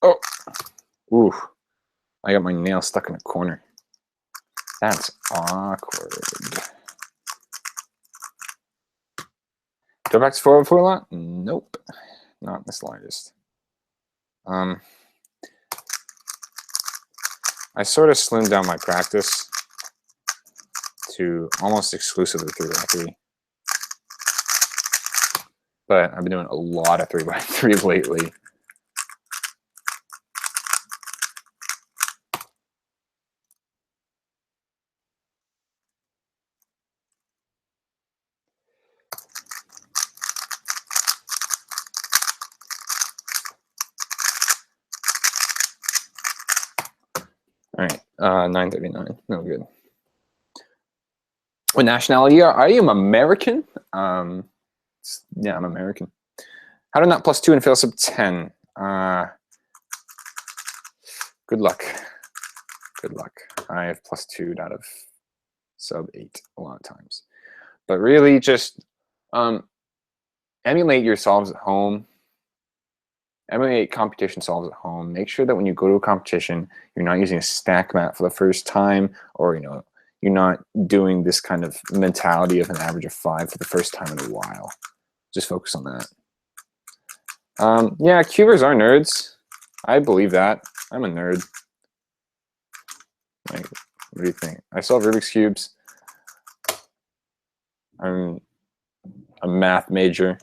Oh, ooh, I got my nail stuck in a corner. That's awkward. Go back to 404 lot? Nope, not the slightest. I sort of slimmed down my practice to almost exclusively 3x3. But I've been doing a lot of 3x3 lately. All right, 939, no good. What nationality are you? I'm American. Yeah, I'm American. How to not +2 and fail sub 10? Good luck. Good luck. I have +2 out of sub 8 a lot of times. But really just emulate your solves at home. Emulate competition solves at home. Make sure that when you go to a competition, you're not using a stack mat for the first time, or you're not doing this kind of mentality of an average of 5 for the first time in a while. Just focus on that. Yeah, cubers are nerds. I believe that. I'm a nerd. Like, what do you think? I solve Rubik's Cubes. I'm a math major.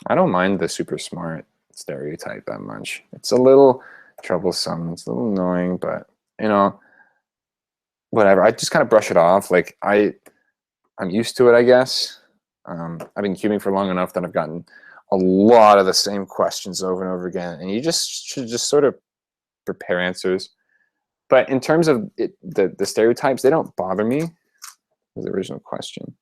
I don't mind the super smart stereotype that much. It's a little troublesome. It's a little annoying, but whatever. I just kind of brush it off. Like I'm used to it, I guess. I've been cubing for long enough that I've gotten a lot of the same questions over and over again, and you just should just sort of prepare answers. But in terms of the stereotypes, they don't bother me. Was the original question.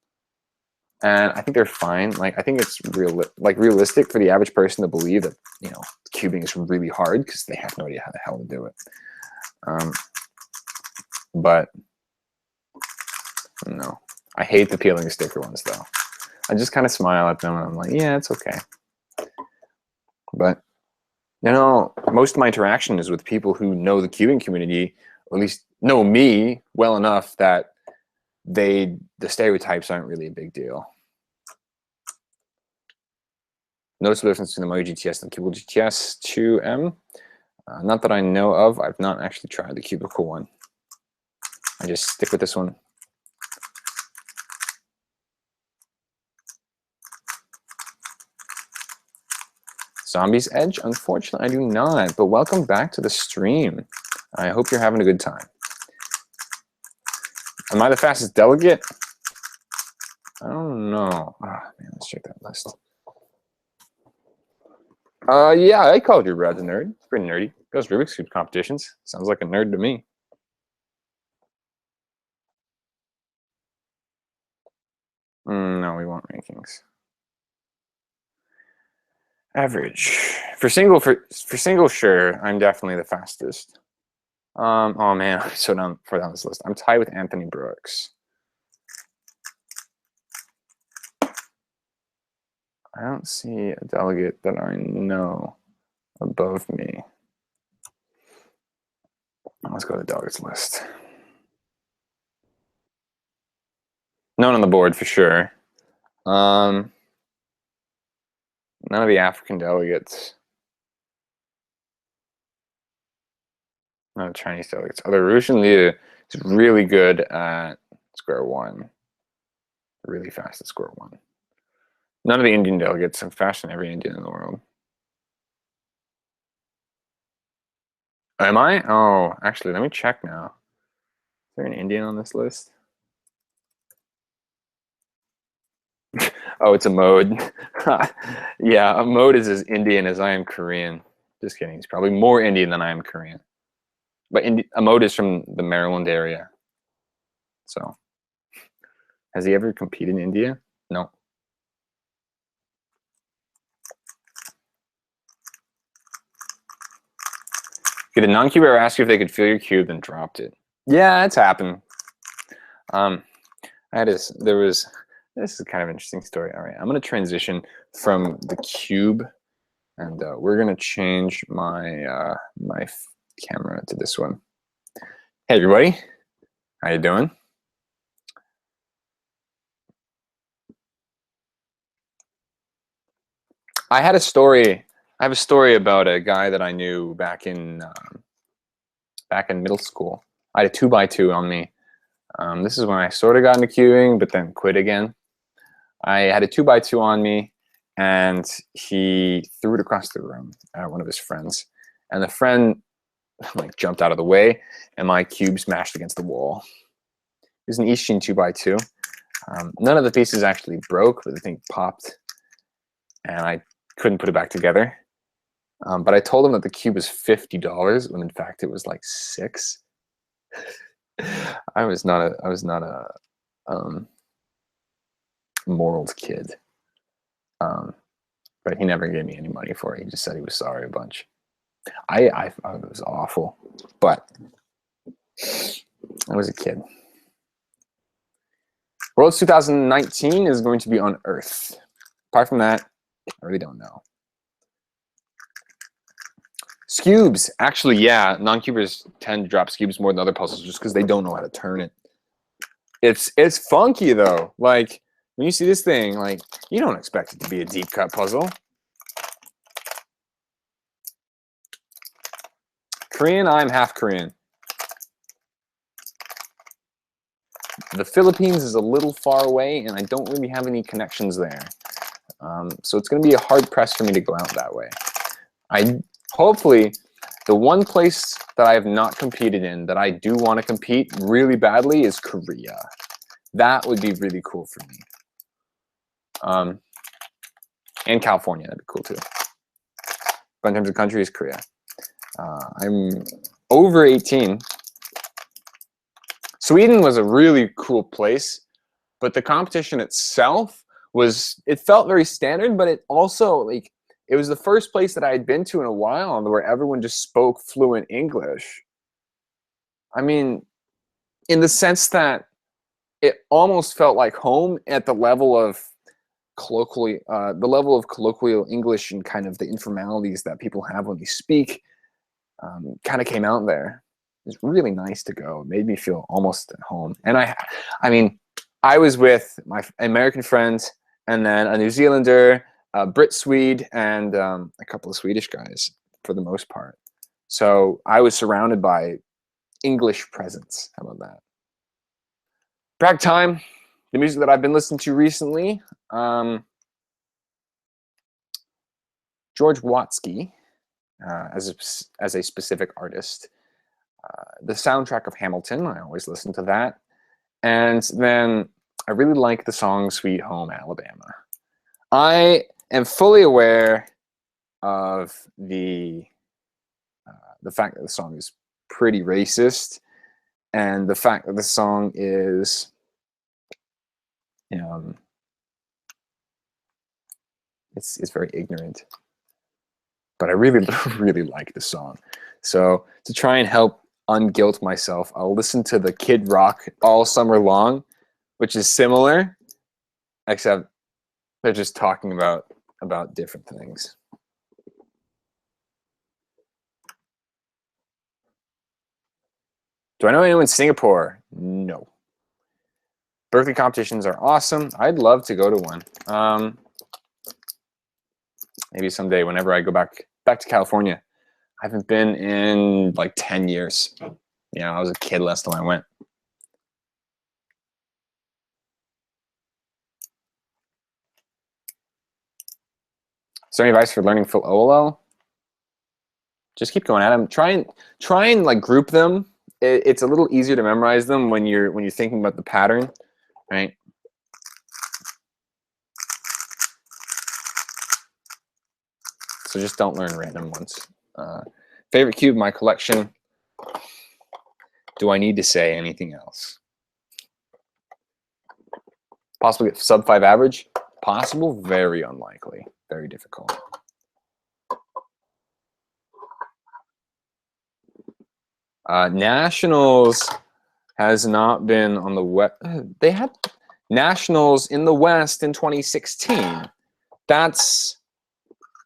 And I think they're fine. Like, I think it's realistic for the average person to believe that cubing is really hard because they have no idea how the hell to do it. But no, I hate the peeling sticker ones though. I just kind of smile at them and I'm like, yeah, it's okay. But most of my interaction is with people who know the cubing community, or at least know me well enough that the stereotypes aren't really a big deal. Noticeable difference between the Mario GTS and the Cubicle GTS 2M. Not that I know of. I've not actually tried the Cubicle one. I just stick with this one. Zombies Edge? Unfortunately, I do not. But welcome back to the stream. I hope you're having a good time. Am I the fastest delegate? I don't know. Man, let's check that list. Yeah, I called you Brad the nerd. It's pretty nerdy. Goes Rubik's Cube competitions. Sounds like a nerd to me. No, we want rankings. Average for single, sure. I'm definitely the fastest. Oh man, I'm so down this list. I'm tied with Anthony Brooks. I don't see a delegate that I know above me. Let's go to the delegates list. No one on the board for sure. None of the African delegates. None of the Chinese delegates. Although Rushan Liu is really good at square one. Really fast at square one. None of the Indian delegates. I'm faster than every Indian in the world. Am I? Oh, actually, let me check now. Is there an Indian on this list? Oh, it's a mode. Yeah, a mode is as Indian as I am Korean. Just kidding. He's probably more Indian than I am Korean. But a mode is from the Maryland area. So, has he ever competed in India? No. Okay, the non-cuber asked you if they could feel your cube, then dropped it. Yeah, it's happened. This is kind of an interesting story. All right, I'm going to transition from the cube, and we're going to change my my camera to this one. Hey, everybody. How you doing? I had a story I have a story about a guy that I knew back in middle school. I had a 2x2 on me. This is when I sort of got into cubing, but then quit again. I had a 2x2 on me, and he threw it across the room at one of his friends. And the friend like jumped out of the way, and my cube smashed against the wall. It was an Eastern 2x2. None of the pieces actually broke, but the thing popped, and I couldn't put it back together. But I told him that the cube was $50 when in fact it was like $6. I was not a morals kid. But he never gave me any money for it. He just said he was sorry a bunch. I thought it was awful, but I was a kid. Worlds 2019 is going to be on Earth. Apart from that, I really don't know. Scubes, actually, yeah, non-cubers tend to drop scubes more than other puzzles just because they don't know how to turn it. It's funky though. Like when you see this thing, like you don't expect it to be a deep cut puzzle. Korean, I'm half Korean. The Philippines is a little far away, and I don't really have any connections there. So it's going to be a hard press for me to go out that way. Hopefully, the one place that I have not competed in that I do want to compete really badly is Korea. That would be really cool for me. And California, that'd be cool too. But in terms of countries, Korea. I'm over 18. Sweden was a really cool place, but the competition itself it felt very standard, but it also, like, it was the first place that I had been to in a while where everyone just spoke fluent English. I mean, in the sense that it almost felt like home at the level of colloquial English and kind of the informalities that people have when they speak kind of came out there. It was really nice to go. It made me feel almost at home. And I mean, I was with my American friends and then a New Zealander, a Brit Swede, and a couple of Swedish guys for the most part. So I was surrounded by English presence. How about that? Brag time. The music that I've been listening to recently, George Watsky, as a specific artist. The soundtrack of Hamilton, I always listen to that. And then I really like the song Sweet Home Alabama. I am fully aware of the fact that the song is pretty racist, and the fact that the song is it's very ignorant. But I really, really like the song. So to try and help unguilt myself, I'll listen to the Kid Rock all summer long, which is similar, except they're just talking about different things. Do I know anyone in Singapore? No. Berkeley competitions are awesome. I'd love to go to one. Maybe someday whenever I go back to California. I haven't been in like 10 years. Yeah, I was a kid last time I went. Is there any advice for learning full OLL? Just keep going at them. Try and like group them. It's a little easier to memorize them when you're thinking about the pattern, right? So just don't learn random ones. Favorite cube in my collection. Do I need to say anything else? Possibly sub 5 average? Possible, very unlikely. Very difficult. Nationals has not been on the West. They had Nationals in the West in 2016. That's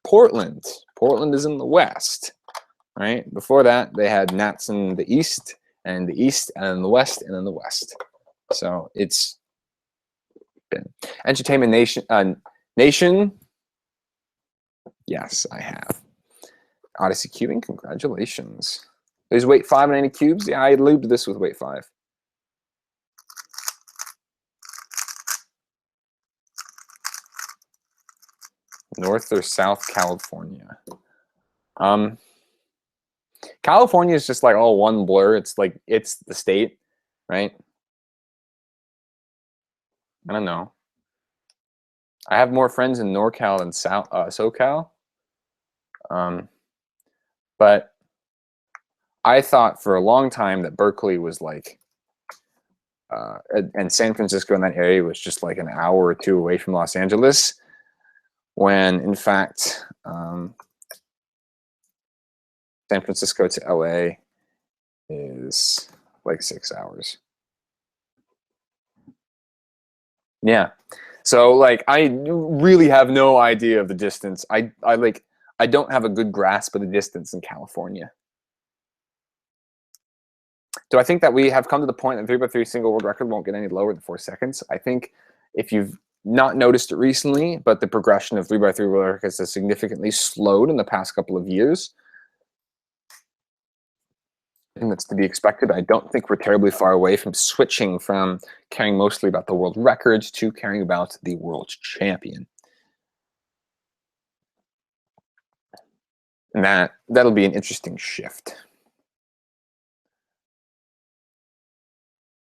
Portland. Portland is in the West, right? Before that, they had Nats in the East, and the East, and then the West, and then the West. So it's been Entertainment Nation. Nation. Yes, I have. Odyssey cubing, congratulations. There's weight 5 and any cubes? Yeah, I lubed this with weight 5. North or South California? California is just like all one blur. It's like, it's the state, right? I don't know. I have more friends in NorCal than SoCal. But I thought for a long time that Berkeley was like, and San Francisco in that area was just like an hour or two away from Los Angeles, when in fact, San Francisco to LA is like 6 hours. Yeah. So like, I really have no idea of the distance. I don't have a good grasp of the distance in California. Do I think that we have come to the point that 3x3 single world record won't get any lower than 4 seconds? I think if you've not noticed it recently, but the progression of 3x3 world records has significantly slowed in the past couple of years. I think that's to be expected. I don't think we're terribly far away from switching from caring mostly about the world records to caring about the world champion. And that'll be an interesting shift.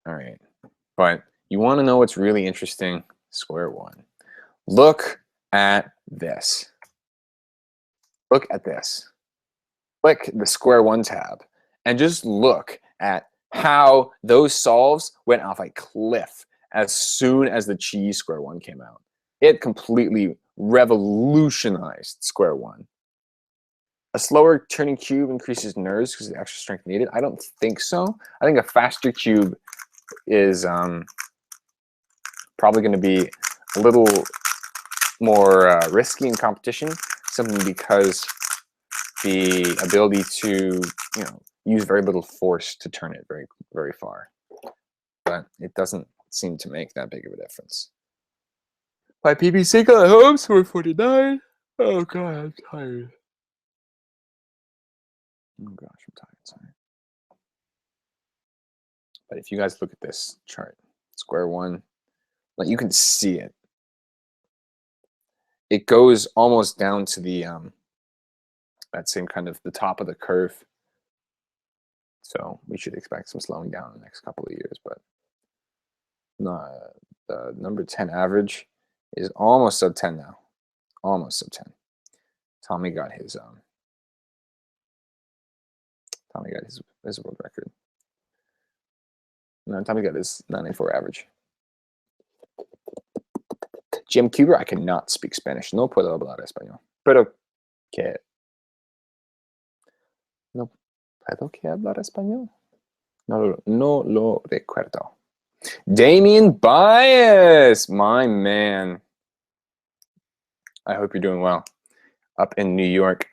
All right. But you want to know what's really interesting? Square one. Look at this. Look at this. Click the square one tab and just look at how those solves went off a cliff as soon as the cheese square one came out. It completely revolutionized square one. A slower turning cube increases nerves because of the extra strength needed. I don't think so. I think a faster cube is probably going to be a little more risky in competition, simply because the ability to use very little force to turn it very, very far. But it doesn't seem to make that big of a difference. My PBC got home, 4:49. Oh god, I'm tired. Oh gosh, I'm tired, sorry. But if you guys look at this chart, square one, like you can see it. It goes almost down to the that same kind of the top of the curve. So we should expect some slowing down in the next couple of years, but the number 10 average is almost sub 10 now. Almost sub 10. Tommy got his world record. No, Tommy got his 994 average. Jim Cuber, I cannot speak Spanish. No puedo hablar español. Pero que no puedo que hablar español. No lo recuerdo. Damien Bias, my man. I hope you're doing well up in New York.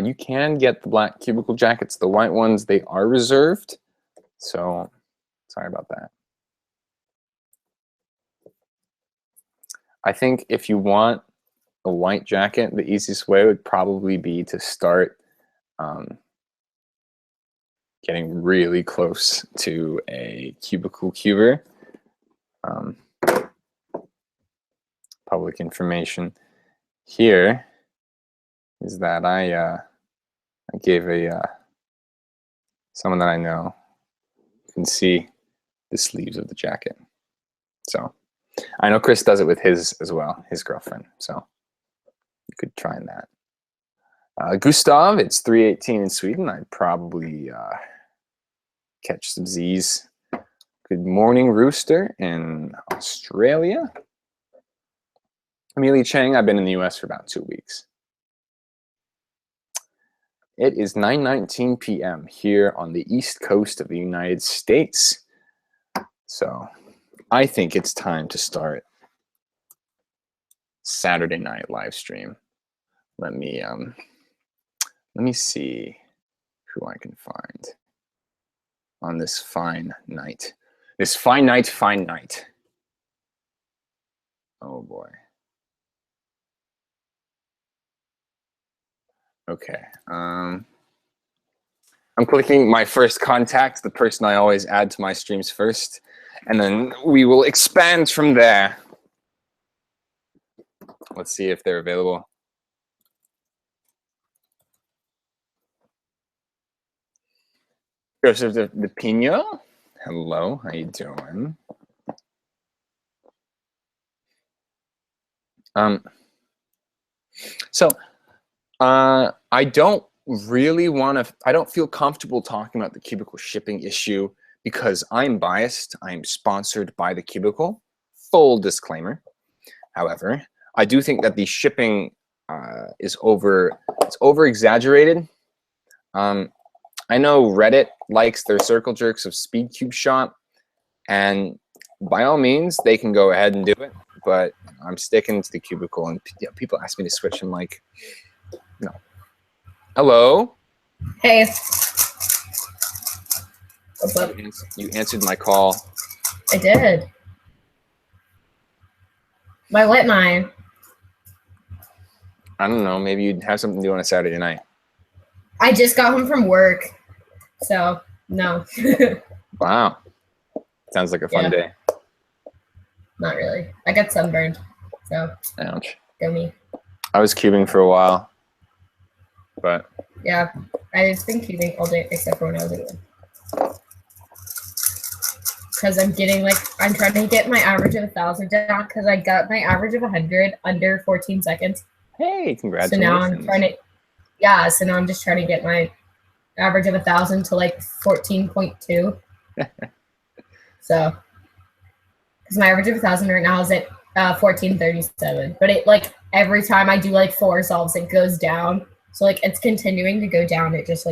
You can get the black cubicle jackets. The white ones, they are reserved. So sorry about that. I think if you want a white jacket, the easiest way would probably be to start getting really close to a cubicle cuber. Public information here is that I gave someone that I know. You can see the sleeves of the jacket. So I know Chris does it with his as well, his girlfriend. So you could try that. Gustav, it's 3:18 in Sweden. I'd probably catch some Z's. Good morning, Rooster in Australia. Amelia Chang, I've been in the US for about 2 weeks. It is 9:19 p.m. here on the East Coast of the United States. So I think it's time to start Saturday night live stream. Let me see who I can find on this fine night. This fine night, fine night. Oh boy. Okay. I'm clicking my first contact, the person I always add to my streams first, and then we will expand from there. Let's see if they're available. Joseph de Pino. Hello, how you doing? I don't really want to, I don't feel comfortable talking about the Cubicle shipping issue because I'm biased. I'm sponsored by the Cubicle. Full disclaimer. However, I do think that the shipping it's over exaggerated. I know Reddit likes their circle jerks of Speed Cube Shop, and by all means, they can go ahead and do it, but I'm sticking to the Cubicle, and people ask me to switch. I'm like, no. Hello?
Hey. What's up?
You answered my call.
I did. Why wouldn't I?
I don't know. Maybe you'd have something to do on a Saturday night.
I just got home from work, so no.
Wow. Sounds like a fun day.
Not really. I got sunburned, so.
Ouch.
Go me.
I was cubing for a while, but.
Yeah, I've been cubing all day except for when I was at work. Because I'm getting I'm trying to get my average of 1,000 down because I got my average of 100 under 14 seconds.
Hey, congratulations.
So now I'm trying to, so now I'm just trying to get my average of 1,000 to 14.2. So, because my average of 1,000 right now is at 1437. But it every time I do 4 solves, it goes down. So it's continuing to go down. It just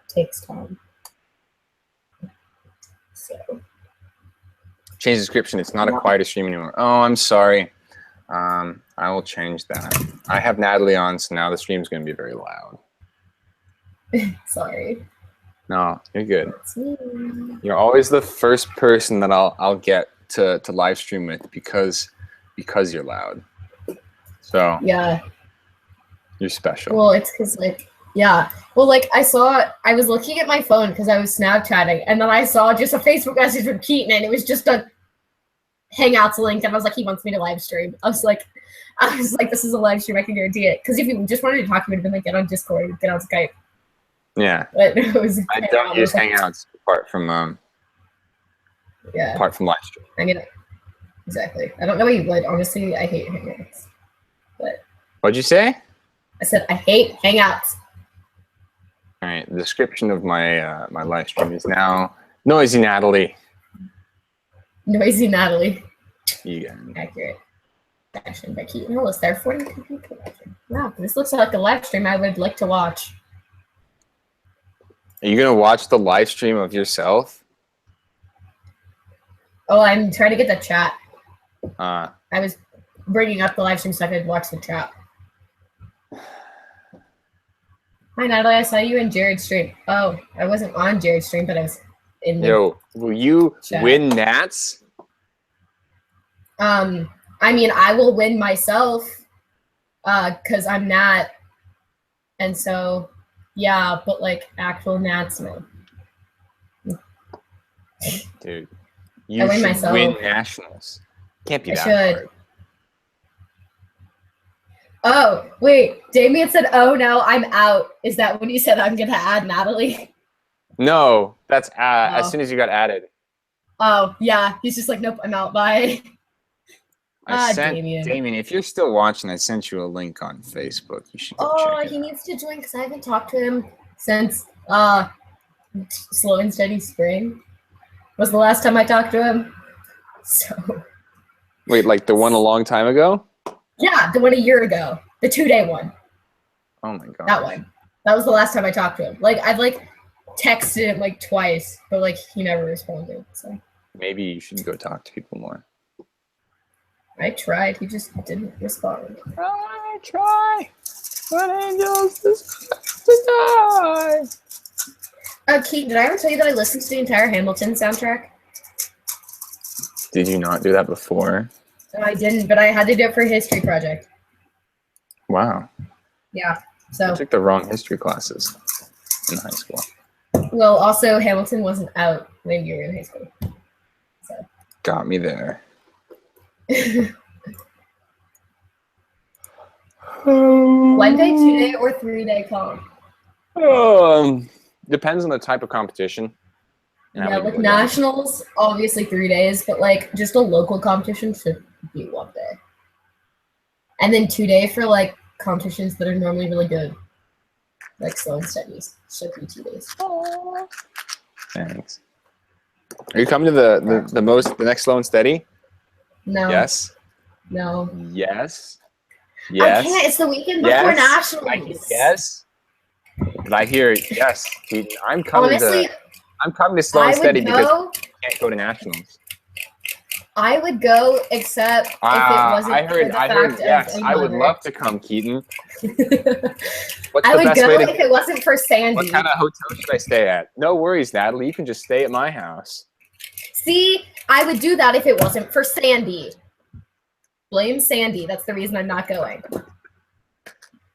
takes time. So.
Change the description. It's not a quieter stream anymore. Oh, I'm sorry. I will change that. I have Natalie on, so now the stream's going to be very loud.
Sorry.
No, you're good. You're always the first person that I'll get to live stream with because you're loud. So
yeah,
you're special.
Well, it's because yeah. Well, I was looking at my phone because I was Snapchatting, and then I saw just a Facebook message from Keaton, and it was just a Hangouts link, and I was like, he wants me to live stream. I was like, this is a live stream. I can guarantee it. Because if you just wanted to talk, you would have been get on Discord, get on Skype.
Yeah.
But it was.
I don't use Hangouts apart from apart from live stream.
I mean, exactly. I don't know what you would. Honestly, I hate Hangouts. But.
What'd you say?
I said I hate Hangouts.
All right. The description of my my live stream is now Noisy Natalie.
Noisy Natalie.
Yeah.
Accurate. Action by Keaton Willis. There, 40 people. Wow, this looks like a live stream I would like to watch.
Are you gonna watch the live stream of yourself?
Oh, I'm trying to get the chat.
I
was bringing up the live stream so I could watch the chat. Hi, Natalie. I saw you in Jared's stream. Oh, I wasn't on Jared's stream, but I was in the
Yo, will you
chat.
win Nats?
I mean, I will win myself, because I'm Nat, and so, yeah, but actual Nats, no.
Dude, you should
myself.
win nationals. Can't be that hard.
Oh, wait, Damien said, oh no, I'm out. Is that when you said I'm gonna add Natalie?
No, that's as soon as you got added.
Oh, yeah, he's just like, nope, I'm out, bye.
I sent Damien, if you're still watching, I sent you a link on Facebook. You should go check it
he
out.
needs to join because I haven't talked to him since Slow and Steady Spring was the last time I talked to him. So.
Wait, the one a long time ago?
Yeah, the one a year ago, the 2-day one.
Oh my god.
That one. That was the last time I talked to him. I've texted him twice, but he never responded. So.
Maybe you should go talk to people more.
I tried. He just didn't respond.
I try. But angels to die.
Keaton, did I ever tell you that I listened to the entire Hamilton soundtrack?
Did you not do that before?
No, I didn't, but I had to do it for a history project.
Wow.
Yeah. So
I took the wrong history classes in high school.
well, also Hamilton wasn't out when you were in high school. So
Got me there.
One day, 2 day, or 3 day comp?
Depends on the type of competition. And how
Yeah,
many
like
people are going.
nationals, obviously 3 days, but like just a local competition should be 1 day. And then 2 day for like competitions that are normally really good. Like slow and steadies. Should be 2 days.
Thanks. Are you coming to the next slow and steady?
No.
Yes.
No.
Yes.
I
Yes.
can't. It's the weekend before
Yes.
nationals.
Yes. But I hear yes, Keaton. I'm coming
Honestly,
to slow and steady because
go.
you can't go to nationals.
I would go, except if it wasn't
I heard yes. I would love to come, Keaton. What's
I
the
would
best
go
way to
if it wasn't for Sandy.
What kind of hotel should I stay at? No worries, Natalie. You can just stay at my house.
See, I would do that if it wasn't for Sandy. Blame Sandy. That's the reason I'm not going.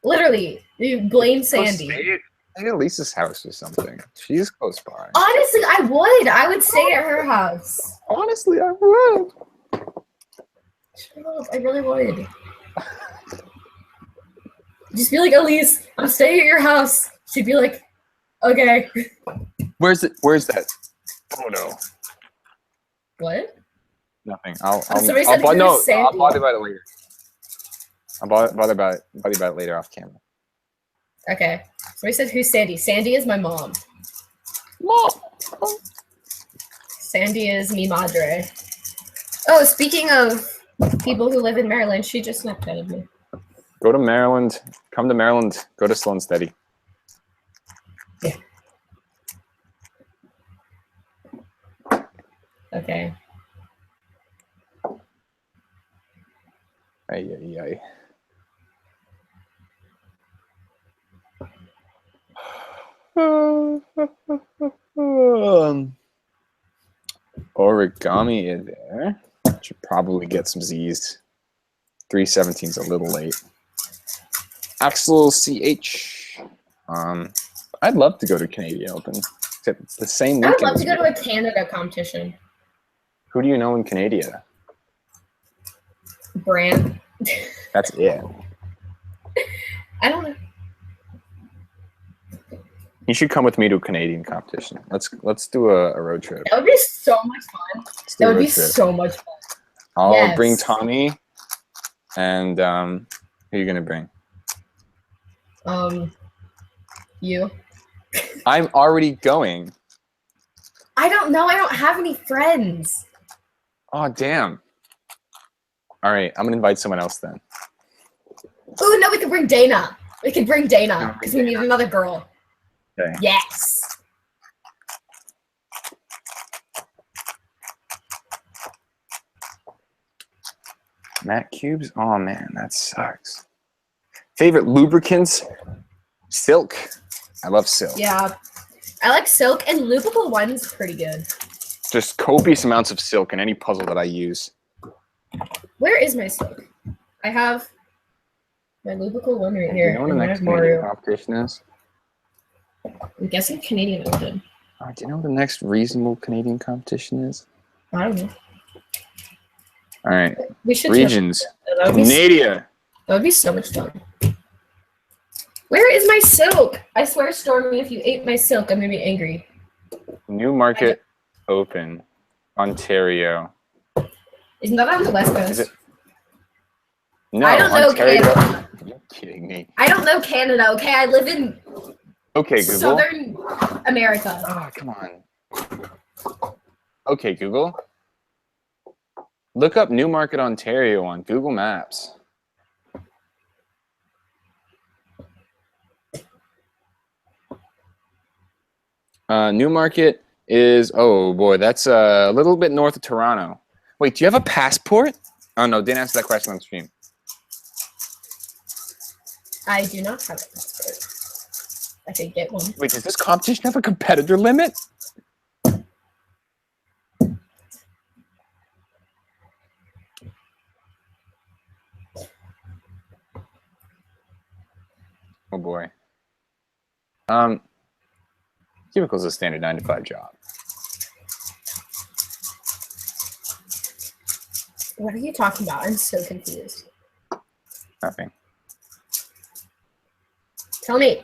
Literally, you blame Sandy.
Stay at Lisa's house or something. She's close by.
Honestly, I would. I would stay at her house.
Honestly, I would.
I really would. Just be like, Elise, I'm staying at your house. She'd be like, okay.
Where's that? Oh no.
What?
Nothing. I'll
Somebody said
bother
Sandy.
about it later. I'll bother about it later off camera.
Okay. Somebody said, who's Sandy? Sandy is my mom.
Mom.
Sandy is mi madre. Oh, speaking of people who live in Maryland, she just Snapchatted me.
Go to Maryland. Come to Maryland. Go to Slow and Steady.
Yeah. Okay.
Ay. Origami in there. Should probably get some Z's. 317's a little late. Axel CH. I'd love to go to Canadian Open. Except it's the same
I
weekend.
would love to go to a Canada competition.
Who do you know in Canada?
Brand.
That's it.
I don't know.
You should come with me to a Canadian competition. Let's do a road trip.
That would be so much fun. That would be so much fun.
I'll bring Tommy. And who are you gonna bring?
You.
I'm already going.
I don't know. I don't have any friends.
Oh damn. All right, I'm gonna invite someone else then.
Oh no, we could bring Dana. We could bring Dana because we need another girl.
Okay.
Yes.
Matt Cubes? Oh man, that sucks. Favorite lubricants? Silk. I love Silk.
Yeah. I like Silk, and Lubrical One's pretty good.
Just copious amounts of Silk in any puzzle that I use.
Where is my Silk? I have my Lubrical One right here.
Do you know what the next Canadian competition is?
I'm guessing Canadian Open.
Do you know what the next reasonable Canadian competition is?
I don't know.
All right.
We should
Regions.
Canada. That would be so much fun. Where is my Silk? I swear, Stormy, if you ate my Silk, I'm gonna be angry.
Newmarket Open, Ontario.
Isn't that on the West Coast?
Is it? No,
I don't
Ontario.
know Canada.
Are you kidding me?
I don't know Canada. Okay, I live in
Google.
Southern America.
Oh, come on. Okay, Google. Look up Newmarket, Ontario on Google Maps. Newmarket is, oh boy, that's a little bit north of Toronto. Wait, do you have a passport? Oh no, didn't answer that question on stream.
I do not have a passport. I could get one.
Wait, does this competition have a competitor limit? Oh boy. Cubicle's a standard 9 to 5 job.
What are you talking about? I'm so confused.
Nothing.
Tell me.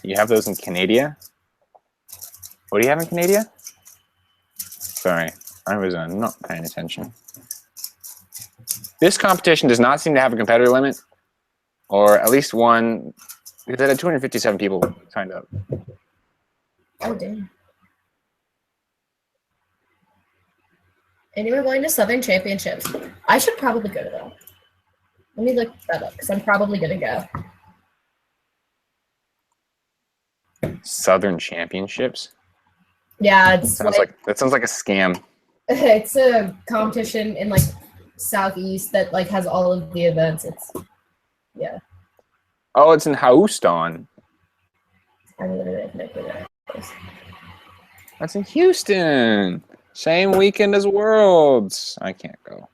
You have those in Canada? What do you have in Canada? Sorry, I was not paying attention. This competition does not seem to have a competitor limit, or at least one, because it had 257 people signed up.
Oh, damn. Anyone going to Southern Championships? I should probably go to that. Let me look that up, because I'm probably going to go.
Southern Championships?
Yeah, it's
that sounds like a scam.
It's a competition in like Southeast that like has all of the events. Yeah.
Oh, it's in Houston.
I'm literally connected to it.
That's in Houston. Same weekend as Worlds. I can't go.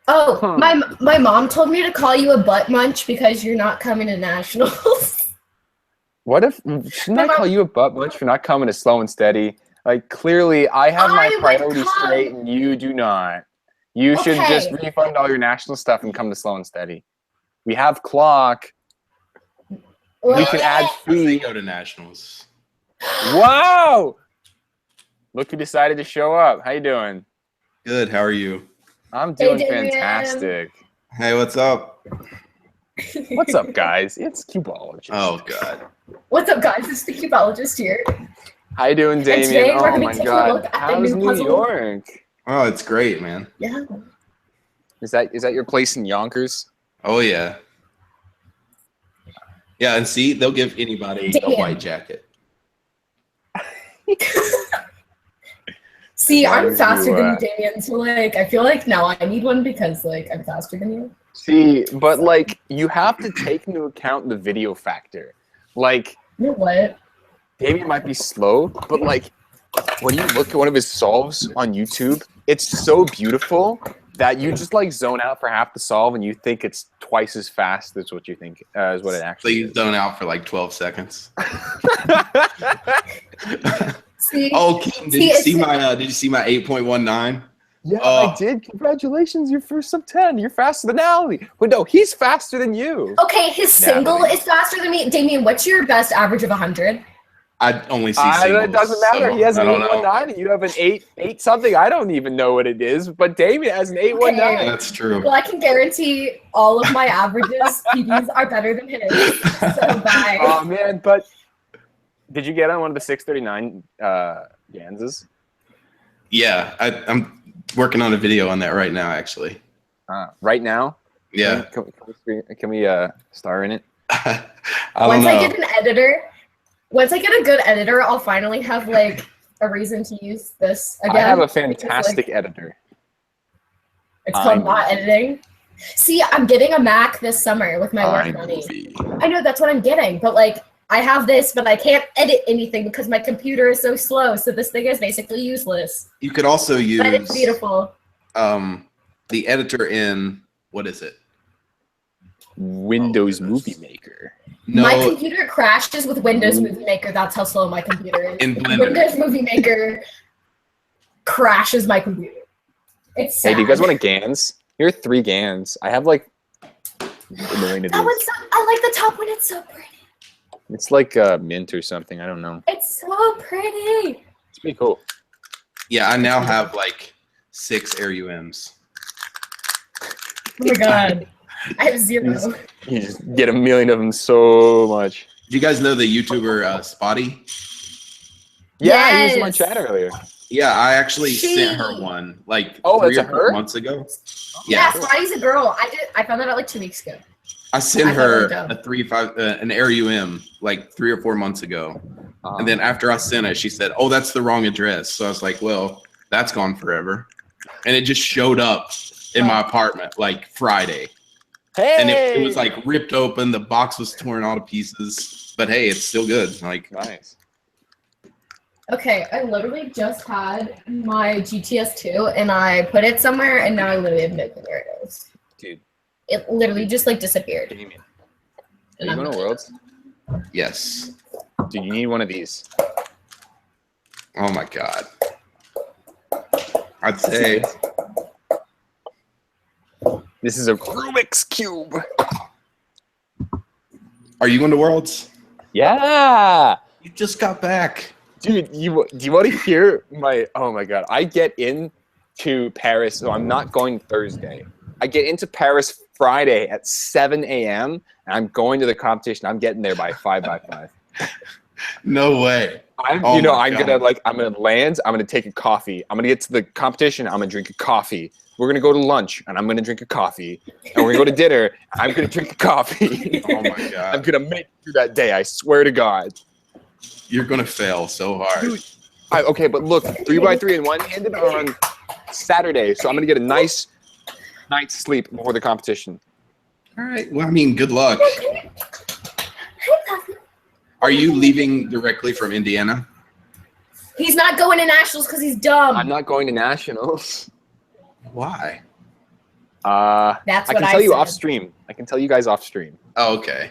Oh, my mom told me to call you a butt munch because you're not coming to nationals.
What if shouldn't I call you a butt munch for not coming to Slow and Steady? Like clearly, I have my priorities straight and you do not. You should just refund all your national stuff and come to Slow and Steady. We have clock.
Well,
we can add free.
They go to nationals.
Wow! Look who decided to show up. How you doing?
Good. How are you?
I'm doing fantastic.
Hey, what's up?
What's up, guys? It's Cubologist.
Oh God.
What's up, guys? It's the Cubologist here.
How you doing, Damien?
Today we're
oh
gonna
my
be
God! How's New York?
Oh, it's great, man.
Yeah.
Is that your place in Yonkers?
Oh yeah. Yeah, and see, they'll give anybody a white jacket.
See, I'm faster than you, Damien, so like I feel like now I need one because like I'm faster than you.
See, but like you have to take into account the video factor. Like,
you know what?
Damien might be slow, but like when you look at one of his solves on YouTube, it's so beautiful that you just like zone out for half the solve and you think it's twice as fast as what you think is what it actually is.
So you zone out for like 12 seconds.
See,
oh, Keaton, did you see my 8.19?
Yeah, I did. Congratulations, you're first sub 10. You're faster than Natalie. But no, he's faster than you.
Okay, his single is faster than me. Damien, what's your best average of 100?
I only see singles.
It doesn't matter. He has an 819 and you have an 8 something. I don't even know what it is, but Damien has an 819.
Okay. That's true.
Well, I can guarantee all of my averages, PBs, are better than his. So bye.
Oh man, but did you get on one of the 639 Ganses?
Yeah, I'm working on a video on that right now, actually.
Right now?
Yeah.
Can we star in it?
Once I get an editor. Once I get a good editor, I'll finally have like a reason to use this again.
I have a fantastic editor.
It's called not editing. See, I'm getting a Mac this summer with my work money. I know that's what I'm getting, but like I have this, but I can't edit anything because my computer is so slow. So this thing is basically useless.
You could also use.
But it's beautiful.
The editor in what is it?
Windows Movie Maker.
No.
My computer crashes with Windows Movie Maker. That's how slow my computer is.
In Blender.
Windows Movie Maker crashes my computer. It's sad.
Hey, do you guys want a GANs? Here are 3 GANs. I have like a million of these.
I like the top one. It's so pretty.
It's like mint or something. I don't know.
It's so pretty.
It's pretty cool.
Yeah, I now have like 6 Air UMs.
Oh my God. I have 0.
You just get a million of them so much.
Do you guys know the YouTuber Spotty?
Yeah, he was in my chat earlier.
Yeah, I actually sent her one like 3 or 4 months ago.
Yeah, Spotty's a girl. I found that out like 2 weeks ago.
I sent her an Air UM like 3 or 4 months ago. And then after I sent it, she said, "Oh, that's the wrong address." So I was like, "Well, that's gone forever." And it just showed up in my apartment like Friday.
Hey!
And it was like ripped open. The box was torn all to pieces. But hey, it's still good. Like
nice.
Okay, I literally just had my GTS 2 and I put it somewhere and now I literally have no clue where it is.
Dude,
It literally just like disappeared.
Damien, are
And
you
I'm
going to
not-
Worlds?
Yes.
Dude, you need one of these.
Oh my god. I'd say
This is a Rubik's Cube.
Are you going to Worlds?
Yeah.
You just got back.
Dude, do you want to hear my, oh my God. I get into Paris, so I'm not going Thursday. I get into Paris Friday at 7 a.m. and I'm going to the competition. I'm getting there by 5 by 5.
No way.
I'm
Oh my
I'm
God.
gonna land. I'm gonna take a coffee. I'm gonna get to the competition. I'm gonna drink a coffee. We're gonna go to lunch, and I'm gonna drink a coffee. And we're gonna go to dinner. And I'm gonna drink a coffee.
Oh my
I'm
god.
gonna make it through that day. I swear to God.
You're gonna fail so hard.
Dude, okay, but look, 3x3 and one-handed on Saturday, so I'm gonna get a nice night's sleep before the competition.
All right. Well, I mean, good luck. Are you leaving directly from Indiana?
He's not going to nationals because he's dumb.
I'm not going to nationals.
Why?
That's
I
what
can
I
tell you
said.
off stream. I can tell you guys off stream.
Oh, okay.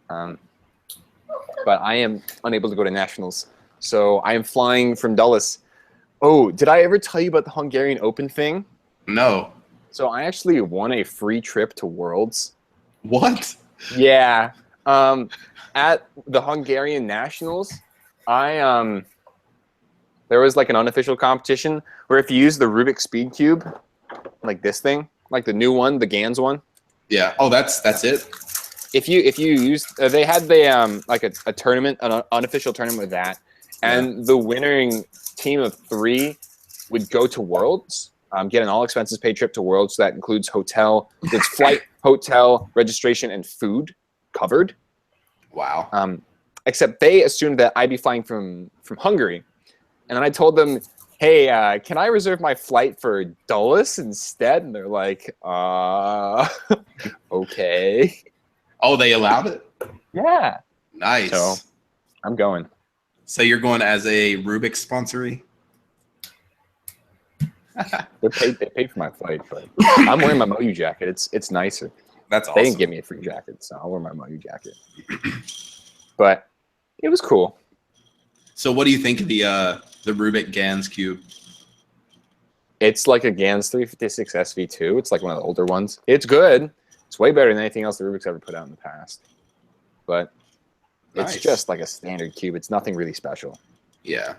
But I am unable to go to nationals. So I am flying from Dulles. Oh, did I ever tell you about the Hungarian Open thing?
No.
So I actually won a free trip to Worlds.
What?
Yeah. At the Hungarian Nationals, there was like an unofficial competition where if you use the Rubik's Speed Cube, like this thing, like the new one, the GANS one.
Yeah. Oh, that's it.
If you use, they had the like a tournament, an unofficial tournament with that, and the winning team of 3 would go to Worlds, get an all expenses paid trip to Worlds. So that includes hotel, it's flight, hotel, registration, and food covered.
Wow.
Except they assumed that I'd be flying from Hungary, and then I told them, hey, can I reserve my flight for Dulles instead? And they're like, okay.
Oh, they allowed it?
Yeah.
Nice.
So I'm going.
So you're going as a Rubik's sponsoree?
They paid for my flight, but I'm wearing my Moyu jacket. It's nicer.
That's awesome.
They didn't give me a free jacket, so I'll wear my Moyu jacket. But it was cool.
So what do you think of the Rubik GANS cube?
It's like a GANS 356 SV2. It's like one of the older ones. It's good. It's way better than anything else the Rubik's ever put out in the past. But it's
Nice.
just like a standard cube. It's nothing really special.
Yeah.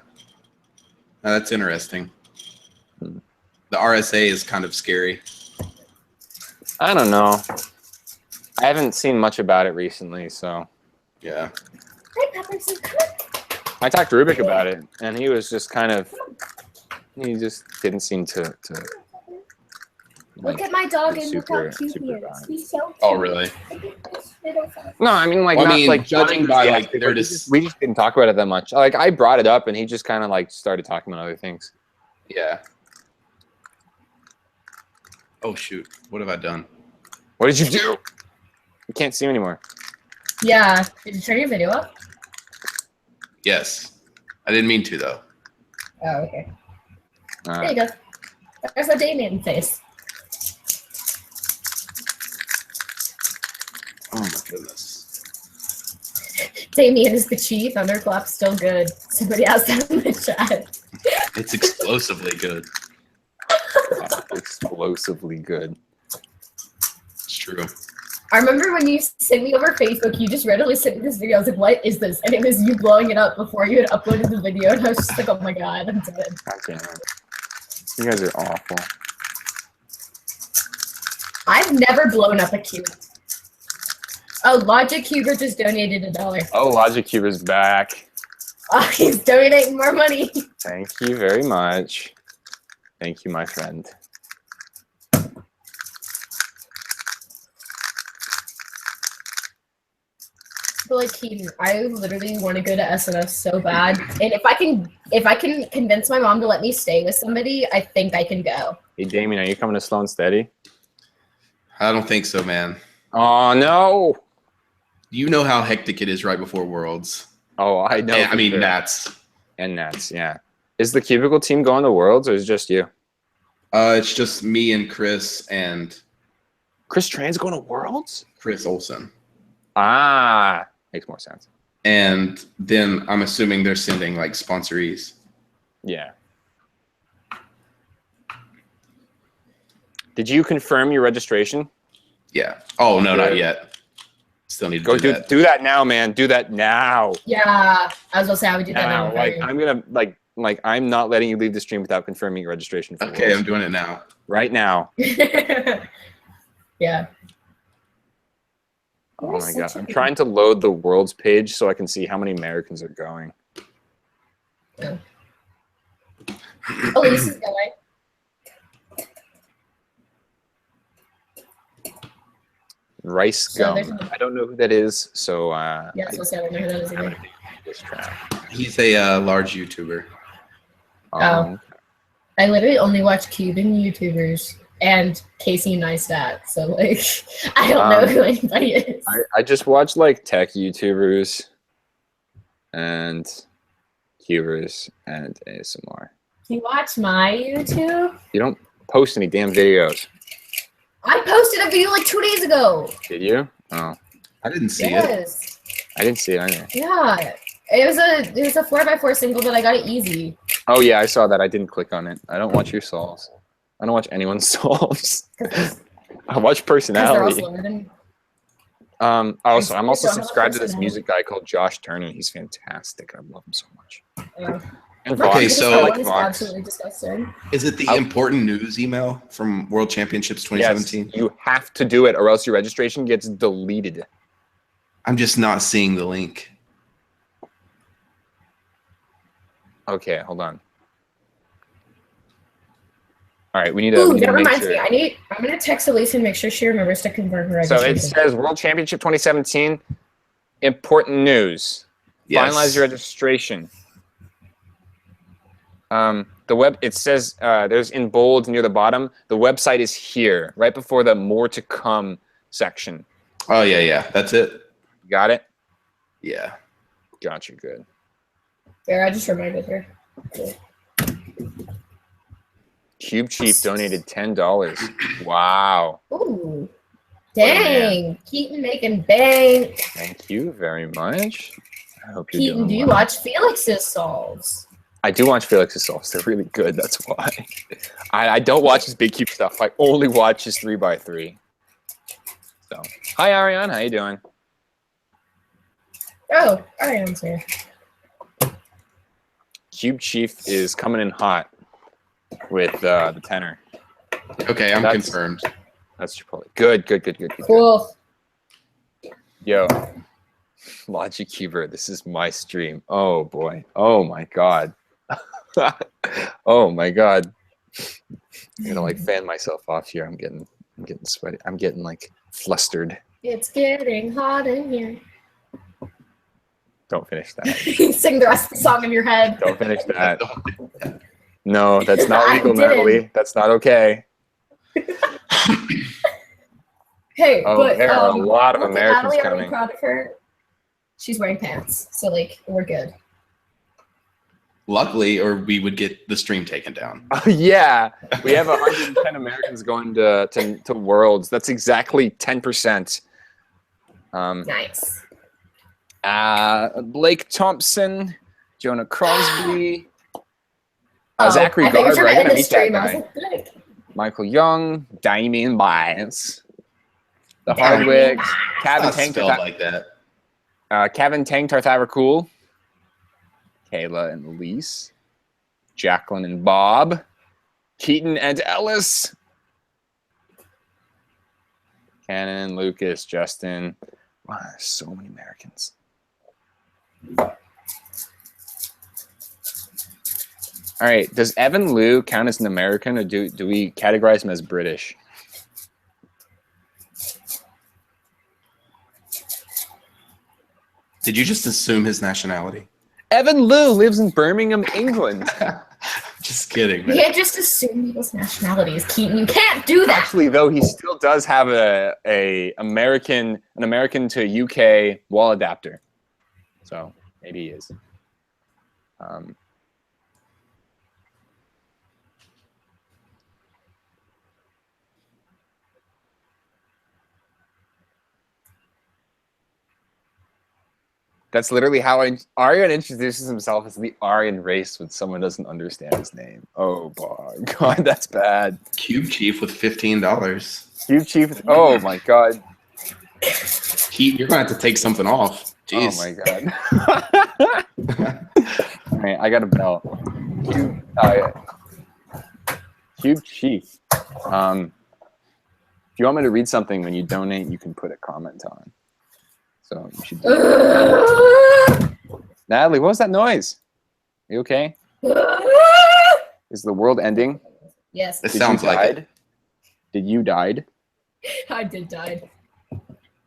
That's interesting.
Hmm.
The RSA is kind of scary.
I don't know. I haven't seen much about it recently, so
Yeah.
Hey, Pepperson, come on.
I talked to Rubik about it, and he was just kind of, he just didn't seem to
Look at my dog and look how
super
cute he is.
vibes.
He's so cute.
Oh, really?
No, I mean, like,
Well, I
not
mean,
like
judging by, like,
enthusiastic,
they're
but
just-
we just didn't talk about it that much. Like, I brought it up, and he just kind of like started talking about other things.
Yeah. Oh, shoot. What have I done?
What did you do? You can't see him anymore.
Yeah. Did you turn your video up?
Yes. I didn't mean to, though.
Oh, okay. There
Uh,
you go. There's a Damien face.
Oh, my goodness.
Damien is the chief. Thunderclap's still good. Somebody asked that in the chat.
It's explosively good.
explosively good.
It's true.
I remember when you sent me over Facebook, you just randomly sent me this video. I was like, what is this? And it was you blowing it up before you had uploaded the video. And I was just like, oh my God, I'm dead.
God damn it. You guys are awful.
I've never blown up a cube. Oh, Logic Cuber just donated $1.
Oh, Logic Cube is back.
Oh, he's donating more money.
Thank you very much. Thank you, my friend.
But like, Keaton, I literally want to go to SNF so bad. And if I can convince my mom to let me stay with somebody, I think I can go.
Hey, Damien, are you coming to Slow and Steady?
I don't think so, man.
Oh, no.
You know how hectic it is right before Worlds.
Oh, I know.
Yeah, I
for
mean,
sure.
Nats.
And Nats, yeah. Is the Cubicle team going to Worlds, or is it just you?
It's just me and Chris and
Chris Tran's going to Worlds?
Chris Olsen.
Ah, makes more sense.
And then I'm assuming they're sending like sponsorees.
Yeah. Did you confirm your registration?
Yeah. Oh no, not
Good.
yet. Still need to
Go
do that.
do that now, man. Do that now.
Yeah, I was gonna say I would do that now.
Like I'm gonna like I'm not letting you leave the stream without confirming your registration for
Okay,
Worlds.
I'm doing it now.
Right now.
Yeah.
Oh my god. I'm trying to load the Worlds page so I can see how many Americans are going.
Yeah. Elise is going.
Rice
So
Gum. I don't know who that is, so
Yeah, I was gonna say I don't know who that is either.
this track.
He's a large YouTuber.
Oh. I literally only watch Cuban YouTubers and Casey Neistat, so like I don't know who anybody is.
I just watch like tech YouTubers and Cubers and ASMR.
You watch my YouTube?
You don't post any damn videos.
I posted a video like 2 days ago.
Did you? Oh,
I didn't see it.
Yes.
I didn't see it either.
Yeah. It was a 4x4 single, but I got it easy.
Oh yeah, I saw that. I didn't click on it. I don't watch your solves. I don't watch anyone's solves. I watch personality. I'm also subscribed to this music guy called Josh Turner. He's fantastic. I love him so much. And
Okay,
Vox.
so-
I like
It's
Vox.
absolutely disgusting.
Is it the important news email from World Championships 2017?
Yes, you have to do it, or else your registration gets deleted.
I'm just not seeing the link.
Okay, hold on. All right, we need to.
Ooh,
we need to
that
make
reminds
sure.
me. I'm gonna text Elise and make sure she remembers to confirm her
So
registration.
it says World Championship 2017, important news.
Yes.
Finalize your registration. It says there's in bold near the bottom. The website is here, right before the more to come section.
Oh yeah. That's it.
Got it?
Yeah.
Gotcha. Good.
There, I just reminded her.
Cube Chief donated $10. Wow.
Ooh. Dang. Keaton making bank.
Thank you very much. I hope you're
Keaton,
doing
do you
well.
watch Felix's solves?
I do watch Felix's solves. They're really good. That's why. I don't watch his Big Cube stuff. I only watch his 3x3. So, hi Ariane, how you doing?
Oh, Ariane's here.
Cube Chief is coming in hot with the tenor.
Okay, I'm
That's-
confirmed.
That's Chipotle. Good.
Cool.
Yo, Logic Cuber, this is my stream. Oh boy. Oh my god. Oh my god. I'm gonna like fan myself off here. I'm getting sweaty. I'm getting like flustered.
It's getting hot in here.
Don't finish that.
Sing the rest of the song in your head.
Don't finish that. No, that's not
I
legal,
didn't.
Natalie. That's not okay.
Hey,
Oh,
but
there are a lot of
look at
Americans
Natalie, I'm really
coming.
proud of her. She's wearing pants, so like we're good.
Luckily, or we would get the stream taken down.
Yeah, we have 110 Americans going to Worlds. That's exactly 10%.
Nice.
Blake Thompson, Jonah Crosby,
Oh,
Zachary
I thought you were
Gardner. I
trying to
gotta
end the
meet that
stream. I was
guy.
like, good.
Michael Young, Damien Bias, the
Damien
Hardwicks,
Bias.
Kevin
Not
Tank,
spelled like that.
Kevin Tank Tarthaver Kayla and Elise, Jacqueline and Bob, Keaton and Ellis, Cannon, Lucas, Justin. Wow, there's so many Americans. All right, does Evan Liu count as an American, or do we categorize him as British?
Did you just assume his nationality?
Evan Liu lives in Birmingham, England.
Just kidding,
You
man.
can't just assume people's nationalities, Keaton. You can't do that.
Actually, though, he still does have an American to UK wall adapter, so maybe he is. That's literally how Aryan introduces himself as the Aryan race when someone doesn't understand his name. Oh my god, that's bad.
Cube Chief with $15.
Cube Chief. Oh my god.
You're gonna have to take something off. Jeez.
Oh my god. All right, I got a belt. Cube Chief. If you want me to read something when you donate, you can put a comment on. So you should. Natalie, what was that noise? Are you okay? Is the world ending?
Yes.
It sounds like it.
Did you died?
I did die.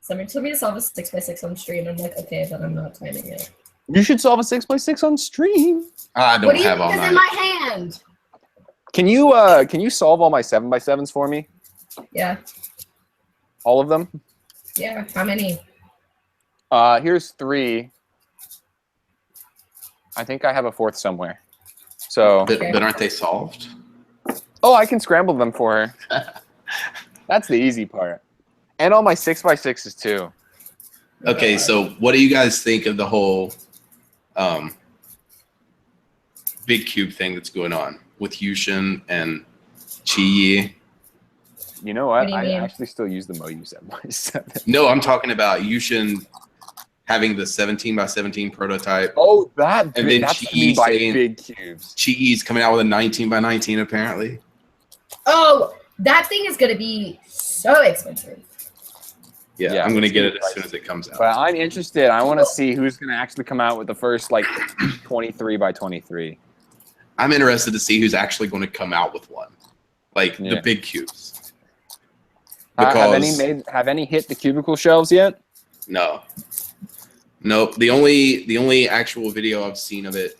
Somebody told me to solve a 6x6 on stream. I'm like, okay, but I'm not timing it.
You should solve a 6x6 on stream.
I don't have all
What do you
night.
think is in my hand?
Can you solve all my 7x7s for me?
Yeah.
All of them?
Yeah. How many?
Here's 3. I think I have a 4th somewhere. So.
But aren't they solved?
Oh, I can scramble them for her. That's the easy part. And all my 6x6s too.
Okay, so what do you guys think of the whole big cube thing that's going on with Yushin and Chi?
You know what?
What do you
I
mean?
actually still use the Moyu 7x7.
No, I'm talking about Yushin having the 17x17 prototype.
Oh,
And then
that's
Chi
me by
saying-
big cubes.
Chi's coming out with a 19x19 apparently.
Oh, that thing is going to be so expensive.
Yeah, I'm gonna get it as soon as it comes out.
But I'm interested. I want to see who's going to actually come out with the first like 23x23.
I'm interested to see who's actually going to come out with one, like
Yeah.
the big cubes.
Have any hit the cubicle shelves yet?
No. Nope. The only actual video I've seen of it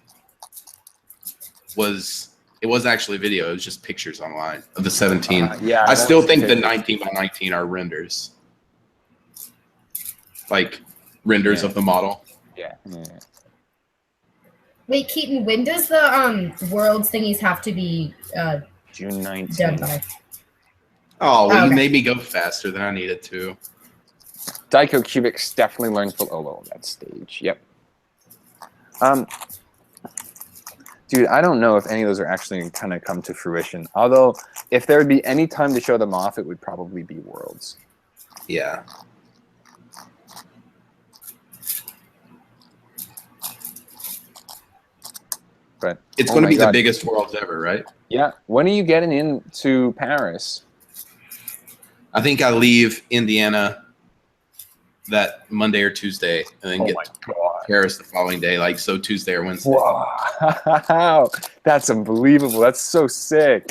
wasn't actually a video. It was just pictures online of the 17.
Yeah,
I still think the
pictures.
19x19 are renders, like renders of the model.
Yeah.
Wait, Keaton, when does the world's thingies have to be
June 19th.
done by?
Oh, well,
Okay.
you made me go faster than I needed to.
Daiko Cubics definitely learned full Olo on that stage. Yep. Dude, I don't know if any of those are actually going to come to fruition. Although, if there would be any time to show them off, it would probably be Worlds.
Yeah.
But
It's
oh
going to
my
be the
God.
biggest worlds ever, right?
Yeah. When are you getting into Paris?
I think I leave Indiana that Monday or Tuesday, and then
Oh
get
my
to
God.
Paris the following day, like so Tuesday or Wednesday.
Wow. That's unbelievable. That's so sick.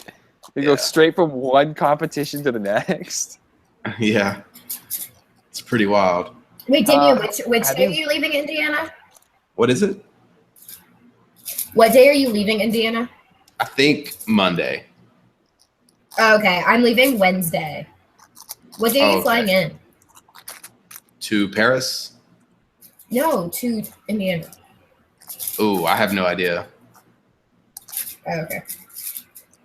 You go
Yeah.
straight from one competition to the next.
Yeah, it's pretty wild.
Wait, Damien, which
have
day
you-
are you leaving Indiana?
What is it?
What day are you leaving Indiana?
I think Monday.
Oh, okay, I'm leaving Wednesday. What day are you
Okay.
flying in?
To Paris?
No, to Indiana.
Oh, I have no idea.
Oh, okay.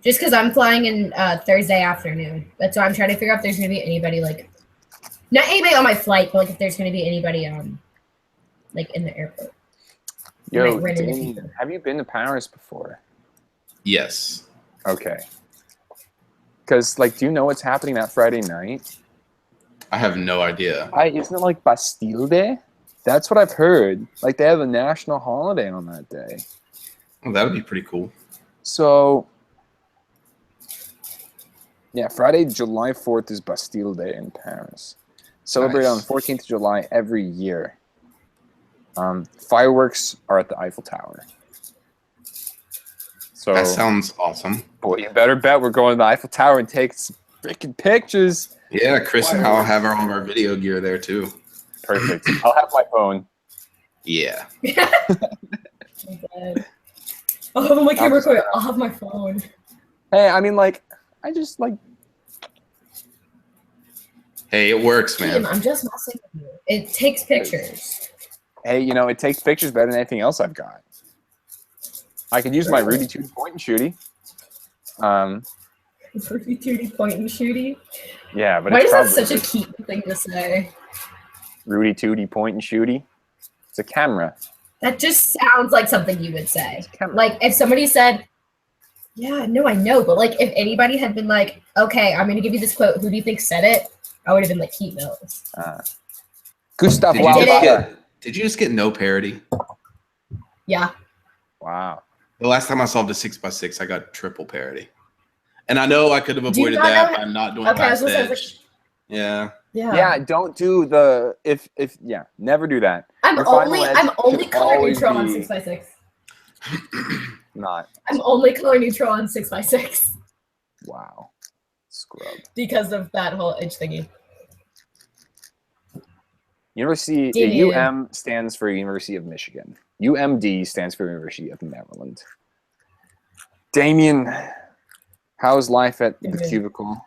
Just because I'm flying in Thursday afternoon. That's why I'm trying to figure out if there's going to be anybody, like, not anybody on my flight, but like if there's going to be anybody, like in the airport.
Yo,
Might run into
Danny,
people.
have you been to Paris before?
Yes.
Okay. Because, like, do you know what's happening that Friday night?
I have no idea.
Isn't it like Bastille Day? That's what I've heard. Like, they have a national holiday on that day.
Well, that would be pretty cool.
So, yeah, Friday, July 4th is Bastille Day in Paris. Celebrated on
Nice.
the 14th of July every year. Fireworks are at the Eiffel Tower. So,
That sounds awesome.
boy, you better bet we're going to the Eiffel Tower and take some freaking pictures.
Yeah, Chris and I'll have all of our video gear there too.
Perfect. I'll have my phone.
Yeah.
Oh, my camera
just-
cord. I'll have my phone.
Hey, I mean, like, I just, like,
Hey, it works,
Ian,
man.
I'm just messing with you. It takes pictures.
hey, you know, it takes pictures better than anything else I've got. I could use my Rudy Tooty point and shooty.
Pretty duty point and shooty.
Yeah, but
Why
it's
is that
probably
such a Keaton thing to say?
Rudy Tooty point and shooty. It's a camera.
That just sounds like something you would say.
Camera.
Like if somebody said, yeah, no, I know, but like if anybody had been like, okay, I'm gonna give you this quote, who do you think said it? I would have been like Heat Mills.
Gustav
Did you, just
Wildfire.
did you just get no parity?
Yeah.
Wow.
The last time I solved a 6x6, I got triple parity. And I know I could have
Do you
avoided
not
that
know-
by not doing
Okay, I was
past
gonna say,
edge. Yeah.
Yeah, don't do the if never do that.
I'm
Your final
only
edge
color
should always
neutral on
be
6x6.
Not.
I'm only color neutral on 6x6
Wow. Scrub.
because of that whole edge thingy.
University, the
Damn.
UM stands for University of Michigan. UMD stands for University of Maryland. Damien, how's life at the cubicle?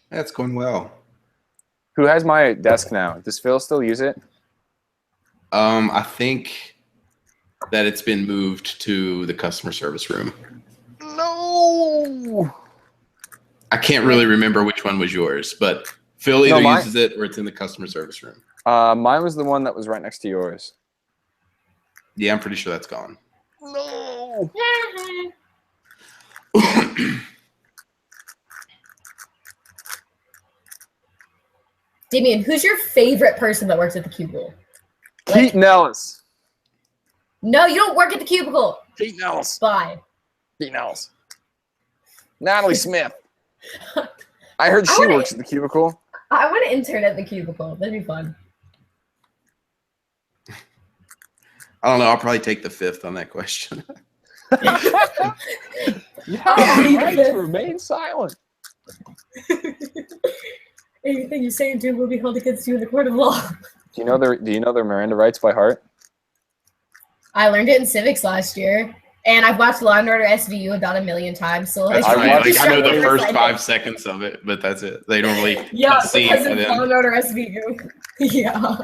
That's going well.
Who has my desk now? Does Phil still use it?
I think that it's been moved to the customer service room.
No.
I can't really remember which one was yours, but Phil either uses it or it's in the customer service room.
Mine was the one that was right next to yours.
Yeah, I'm pretty sure that's gone.
No.
Damien, who's your favorite person that works at the cubicle?
Pete Nellis.
No, you don't work at the cubicle.
Pete Nellis.
Bye.
Pete Nellis. Natalie Smith. I heard she works at the cubicle.
I want to intern at the cubicle. That'd be fun.
I don't know. I'll probably take the fifth on that question.
You have the right to remain silent.
Anything you say and do will be held against you in the court of law.
Do you know their Miranda rights by heart?
I learned it in civics last year, and I've watched Law and Order SVU about 1 million times. So like,
That's right. Like, I know the
struggle
first
recite
5 seconds of it, but that's it. They don't really
Yeah,
see
because
and
of Law
then
and Order SVU. Yeah.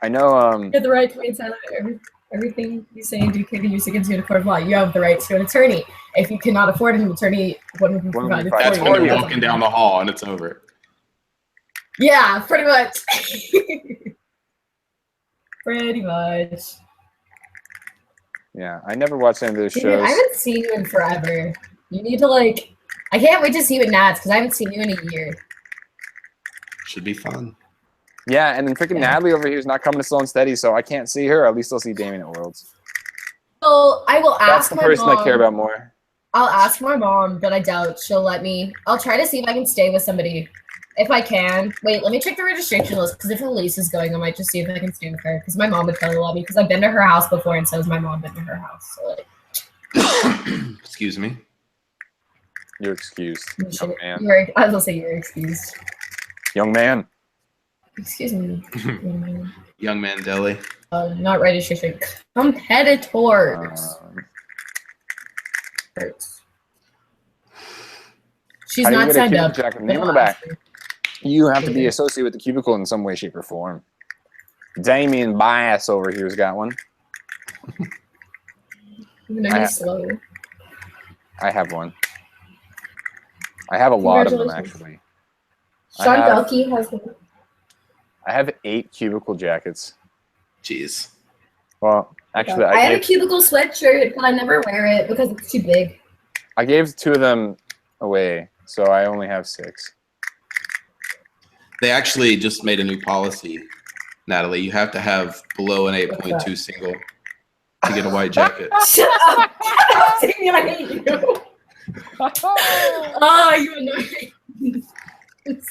I know.
You have the right to remain silent. Everything you say and do can be used against you in a court of law. You have the right to an attorney. If you cannot afford an attorney, one will be provided for
that's
you.
when you're walking down the hall and it's over.
Yeah, pretty much. Pretty much.
Yeah, I never watched any of those
Dude,
shows.
I haven't seen you in forever. You need to like. I can't wait to see you at Nats because I haven't seen you in a year.
Should be fun.
Yeah, and then freaking Natalie over here is not coming to Slow and Steady, so I can't see her. At least I'll see Damien at Worlds.
So I will
That's
ask
the
my
person
mom.
I care about more.
I'll ask my mom, but I doubt she'll let me. I'll try to see if I can stay with somebody. If I can. Wait, let me check the registration list because if a lease is going, I might just see if I can stay with her because my mom would totally let me because I've been to her house before and so has my mom been to her house. So like,
Excuse me.
You're excused, young man.
I was gonna say you're excused.
Young man.
Excuse me.
Young man Deli.
Not registration. Competitors. Hurts. She's
How do you
not
get a
signed
cubicle
up.
jacket? Name on the back. You have to be associated with the cubicle in some way, shape, or form. Damien Bias over here's got one.
Slow.
I have one. I have a lot of them, actually.
Sean Belkey has one.
I have 8 cubicle jackets.
Jeez.
Well, actually,
I have a cubicle sweatshirt, but I never wear it because it's too big.
I gave 2 of them away, so I only have 6.
They actually just made a new policy, Natalie. You have to have below an 8.2 single to get a white jacket.
Shut up! Damien, I hate you. Oh, you annoy me.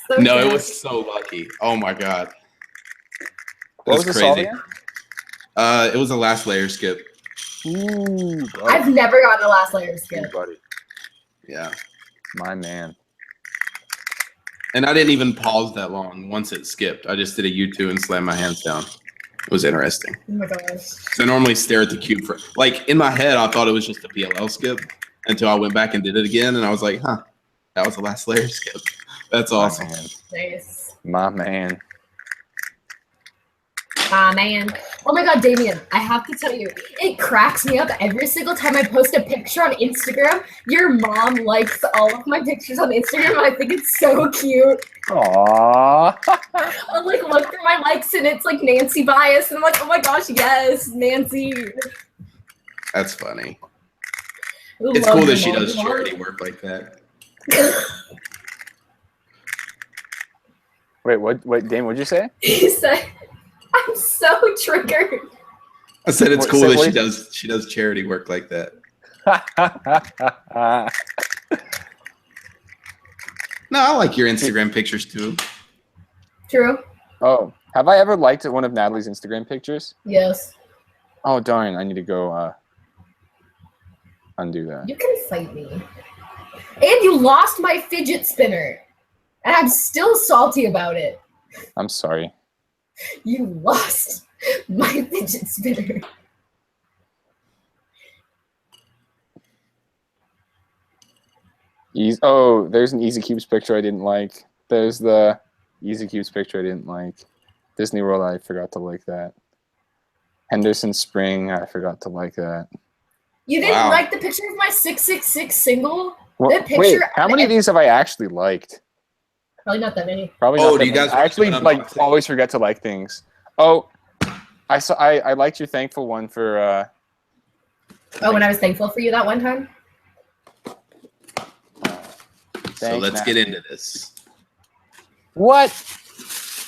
So
No,
good.
it was so lucky. Oh my god.
What was the solve
crazy.
again?
It was the last layer skip.
Ooh, buddy.
I've never gotten a last layer skip.
buddy.
Yeah.
My man.
And I didn't even pause that long once it skipped. I just did a U2 and slammed my hands down. It was interesting.
Oh my gosh.
So I normally stare at the cube for, like, in my head, I thought it was just a PLL skip until I went back and did it again. And I was like, huh, that was the last layer skip. That's awesome.
Man.
Nice.
My man.
Ah, man. Oh my god, Damien, I have to tell you, it cracks me up every single time I post a picture on Instagram. Your mom likes all of my pictures on Instagram, and I think it's so cute.
Aww.
I'll like look through my likes, and it's like Nancy bias, and I'm like, oh my gosh, yes, Nancy.
That's funny.
I
It's
love
cool
your
that she
mom.
does charity work like that.
Wait, what, Dane, what'd you say?
He said, I'm so triggered.
I said it's
What-
cool
say
that
what?
she does charity work like that. No, I like your Instagram pictures too.
True.
Oh, have I ever liked one of Natalie's Instagram pictures?
Yes.
Oh, darn, I need to go undo that.
You can fight me. And you lost my fidget spinner. And I'm still salty about it.
I'm sorry.
You lost my fidget spinner.
Oh, there's an Easy Cubes picture I didn't like. There's the Easy Cubes picture I didn't like. Disney World, I forgot to like that. Henderson Spring, I forgot to like that.
You didn't
Wow.
like the picture of my 666 single?
Well,
That picture.
wait, how many of these have I actually liked?
Probably not that many.
Probably
Oh,
not
do
that
you guys
many. I actually
wanna do an
like
unboxing?
always forget to like things. Oh, I liked your thankful one for
Oh, when I was thankful for you that one time?
So
thanks,
let's
Nat.
get into this.
What?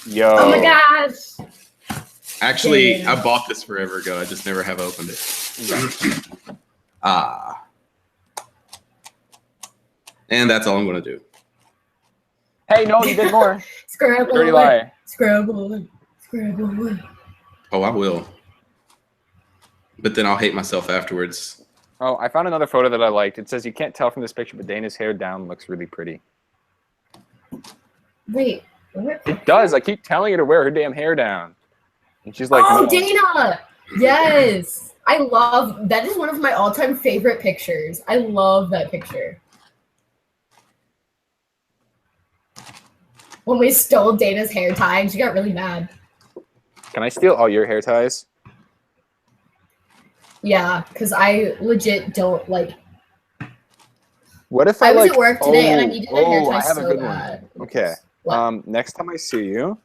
Yo.
Oh my gosh.
Actually,
Yeah.
I bought this forever ago. I just never have opened it. Ah. And that's all I'm going to do.
Hey, no, you did more.
Scrabble.
Dirty lie.
Scrabble. Scrabble.
Oh, I will. But then I'll hate myself afterwards.
Oh, I found another photo that I liked. It says you can't tell from this picture, but Dana's hair down looks really pretty.
Wait. What?
It does. I keep telling her to wear her damn hair down, and she's like,
Oh,
no.
Dana! Yes! I love that. Is one of my all-time favorite pictures. I love that picture. When we stole Dana's hair tie, and she got really mad.
Can I steal all your hair ties?
Yeah, because I legit don't like.
What if
I was
like,
at work today and I needed a hair tie
I have
so
a good
bad.
one. Okay.
What?
Next time I see you,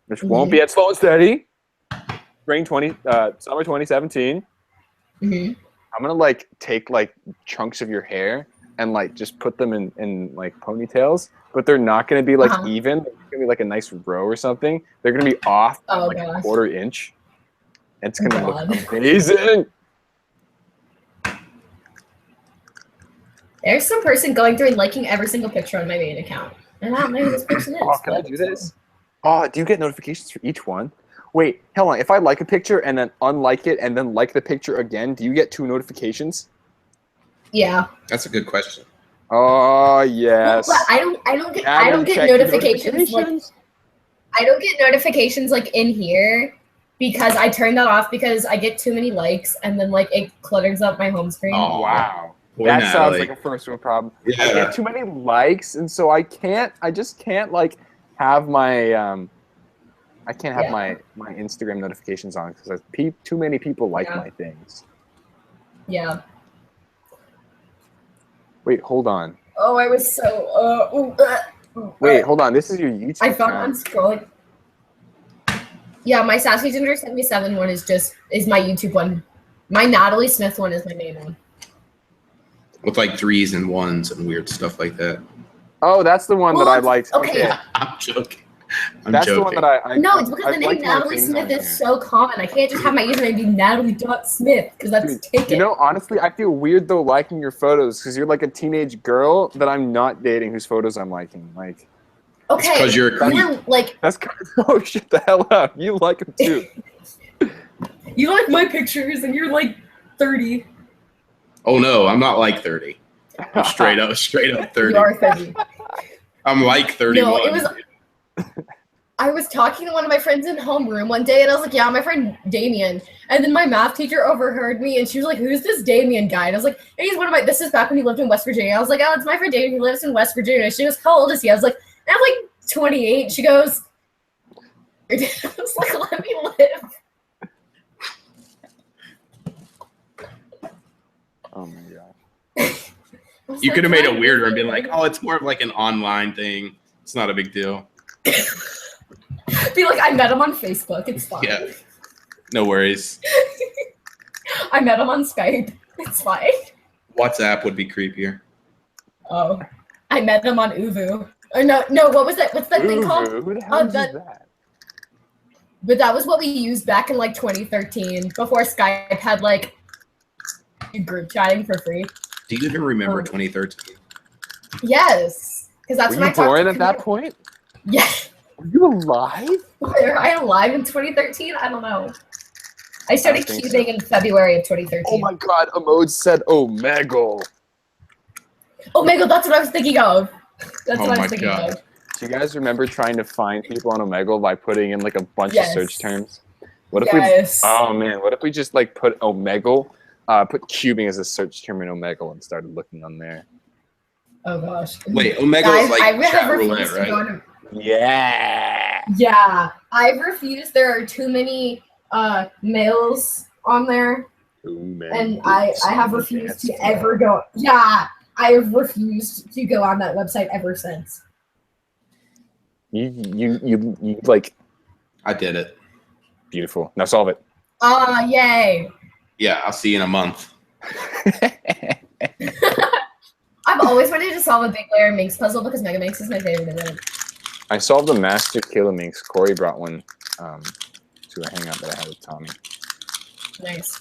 which won't be at Slow and Steady, summer 2017.
hmm
I'm gonna like take like chunks of your hair and like just put them in like ponytails, but they're not gonna be like
Uh-huh.
even. They're gonna be like a nice row or something. They're gonna be off by,
Oh,
like a
gosh.
quarter inch. It's gonna
God.
look amazing.
There's some person going through and liking every single picture on my main account. And I don't know who this person is.
Oh, can I
but-
do this? Oh, do you get notifications for each one? Wait, hold on. If I like a picture and then unlike it and then like the picture again, do you get 2 notifications?
Yeah.
That's a good question.
Oh yes.
But I don't get
Natalie, check your
notifications like I don't get notifications like in here because I turn that off because I get too many likes and then like it clutters up my home screen.
Oh,
Wow.
Poor
That sounds
Natalie.
like a first world problem. I
Yeah.
get too many likes, and so I just can't like have my I can't have
Yeah.
my Instagram notifications on because too many people like
Yeah.
my things.
Yeah.
Wait, hold on.
Oh, I was so
Wait, hold on. This is your YouTube
I thought I'm
account.
scrolling. Yeah, my Sassy Ginger 77 one is my YouTube one. My Natalie Smith one is my main one.
With like 3s and 1s and weird stuff like that.
Oh, that's the one that I
Well,
liked.
okay.
I'm joking. I'm
That's
joking.
the one that I
No, it's because
I
the name
liked more
Natalie
things
Smith
on
is
here.
so common. I can't just have my username be Natalie.Smith because that's
Dude,
taken.
you know, honestly, I feel weird though liking your photos because you're like a teenage girl that I'm not dating whose photos I'm liking. Like,
okay,
It's 'cause you're a creep.
you're like
that's kind of, oh shit the hell up. You like them too.
you like my pictures and you're like 30.
Oh no, I'm not like 30. I'm straight up 30.
You are 30.
I'm like 31.
No, it was. I was talking to one of my friends in homeroom one day, and I was like, "Yeah, my friend Damien." And then my math teacher overheard me, and she was like, "Who's this Damien guy?" And I was like, hey, "He's one of my." This is back when he lived in West Virginia. I was like, "Oh, it's my friend Damien. He lives in West Virginia." She goes, "How old is he?" I was like, "I'm like 28." She goes, "I was like, let me live."
Oh my god.
You could have made it weirder and been like, oh, it's more of like an online thing. It's not a big deal.
Be like, I met him on Facebook. It's fine.
Yeah. No worries.
I met him on Skype. It's fine.
WhatsApp would be creepier.
Oh. I met him on Uvu. Or no, what was that? What's that thing called?
Who the hell is that?
But that was what we used back in like 2013, before Skype had like group chatting for free.
Do you even remember 2013?
Yes, because that's
Were
when
you
I talked
born
to
at that point?
Yeah.
Were you alive?
Were I alive in 2013? I don't know. I started
think
cubing in February of 2013.
Oh my god, Amode said Omegle.
Omegle, that's what I was thinking of. That's
Oh
what I
my
was thinking
God.
of.
Do you guys remember trying to find people on Omegle by putting in like a bunch of
Yes.
search terms? What if
Yes.
oh man, what if we just like put Omegle, put cubing as a search term in Omegle and started looking on there?
Oh gosh.
Wait, Omega
Guys,
is like
I really
chat
refuse
roulette,
to go
right?
on.
Yeah.
Yeah, I've refused. There are too many males on there, and I have refused to ever go. Yeah, I have refused to go on that website ever since.
You like
I did it.
beautiful. Now solve it.
Yay.
Yeah, I'll see you in a month.
I've always wanted to solve a big layer Minx puzzle because Mega Minx is my favorite event.
I solved the Master Killer Minx. Corey brought one to a hangout that I had with Tommy.
Nice.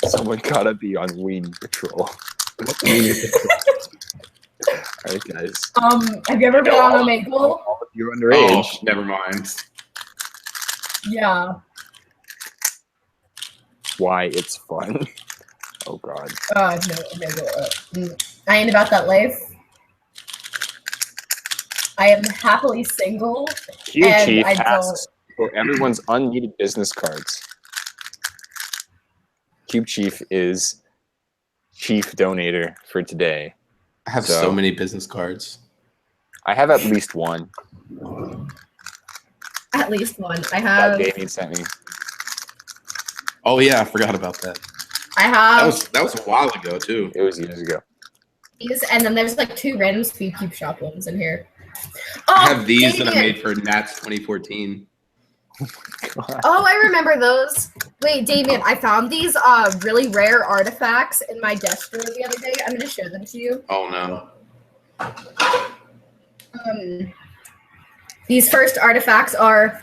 Someone gotta be on Weed Patrol. Alright, guys.
Have you ever been on Omegle?
All of you are
Oh,
underage.
never mind.
Yeah.
Why it's fun. Oh god.
No, Omegle. I ain't about that life. I am happily single.
Q
And
Chief
I
asks for everyone's unneeded business cards. Cube Chief is chief donator for today.
I have so many business cards.
I have at least one
At least one. I
that
have.
Damien sent me.
Oh yeah, I forgot about that.
I have
That was a while ago too.
It was years ago.
these, and then there's like 2 random Speed Cube Shop ones in here.
I have these that I
Damien.
made for Nats 2014.
God.
Oh, I remember those. Wait, Damien, I found these really rare artifacts in my desk drawer the other day. I'm gonna show them to you.
Oh no.
These first artifacts are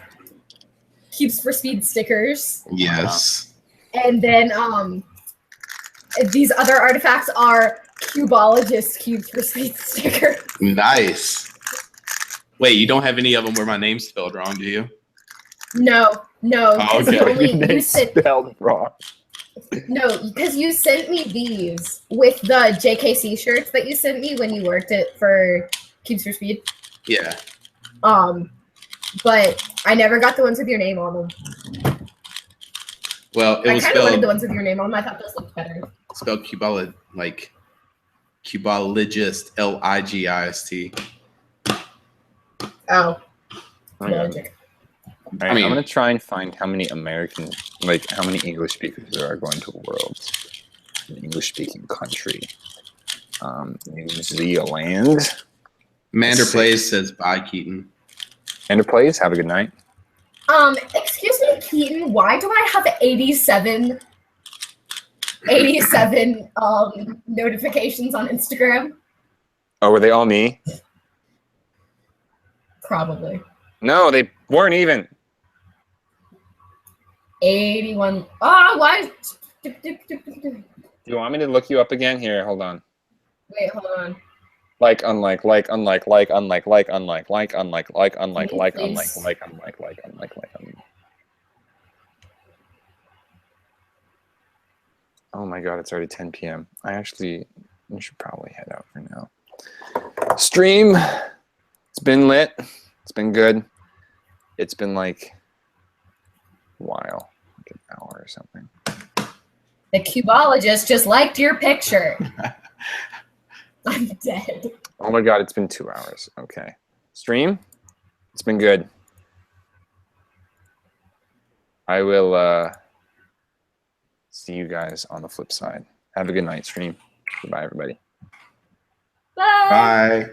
Cubes for Speed stickers,
Yes.
and then these other artifacts are Cubologist Cubes for Speed stickers.
Nice. Wait, you don't have any of them where my name's spelled wrong, do you?
No,
Oh,
because
okay.
you sent
Spelled wrong.
no, because you sent me these with the JKC shirts that you sent me when you worked for Cubes for Speed.
Yeah.
But I never got the ones with your name on them.
Well, it
I
was
kind of wanted the
spelled
ones with your name on them. I thought those looked better.
Cubologist, like Cubologist, Ligist.
Oh,
Okay.
logic.
All right, I'm gonna try and find how many how many English speakers there are going to Worlds, an English-speaking country. New Zealand.
Mander Plays says bye, Keaton.
Ender plays. Have a good night.
Excuse me, Keaton. Why do I have 87 notifications on Instagram?
Oh, were they all me?
Probably.
No, they weren't even.
81. Ah, why?
Do you want me to look you up again? Here, hold on.
Wait, hold on.
Like, unlike, like, unlike, like, unlike, like, unlike, like, unlike, like, unlike, like,
Please.
unlike, like, unlike, like, unlike, like, unlike. Oh my god, it's already 10 p.m. We should probably head out for now. Stream. It's been lit. It's been good. It's been like a while, like an hour or something.
The Cubologist just liked your picture. I'm dead.
Oh my god, it's been 2 hours. Okay. Stream. It's been good. I will see you guys on the flip side. Have a good night, stream. Goodbye, everybody.
Bye.
Bye.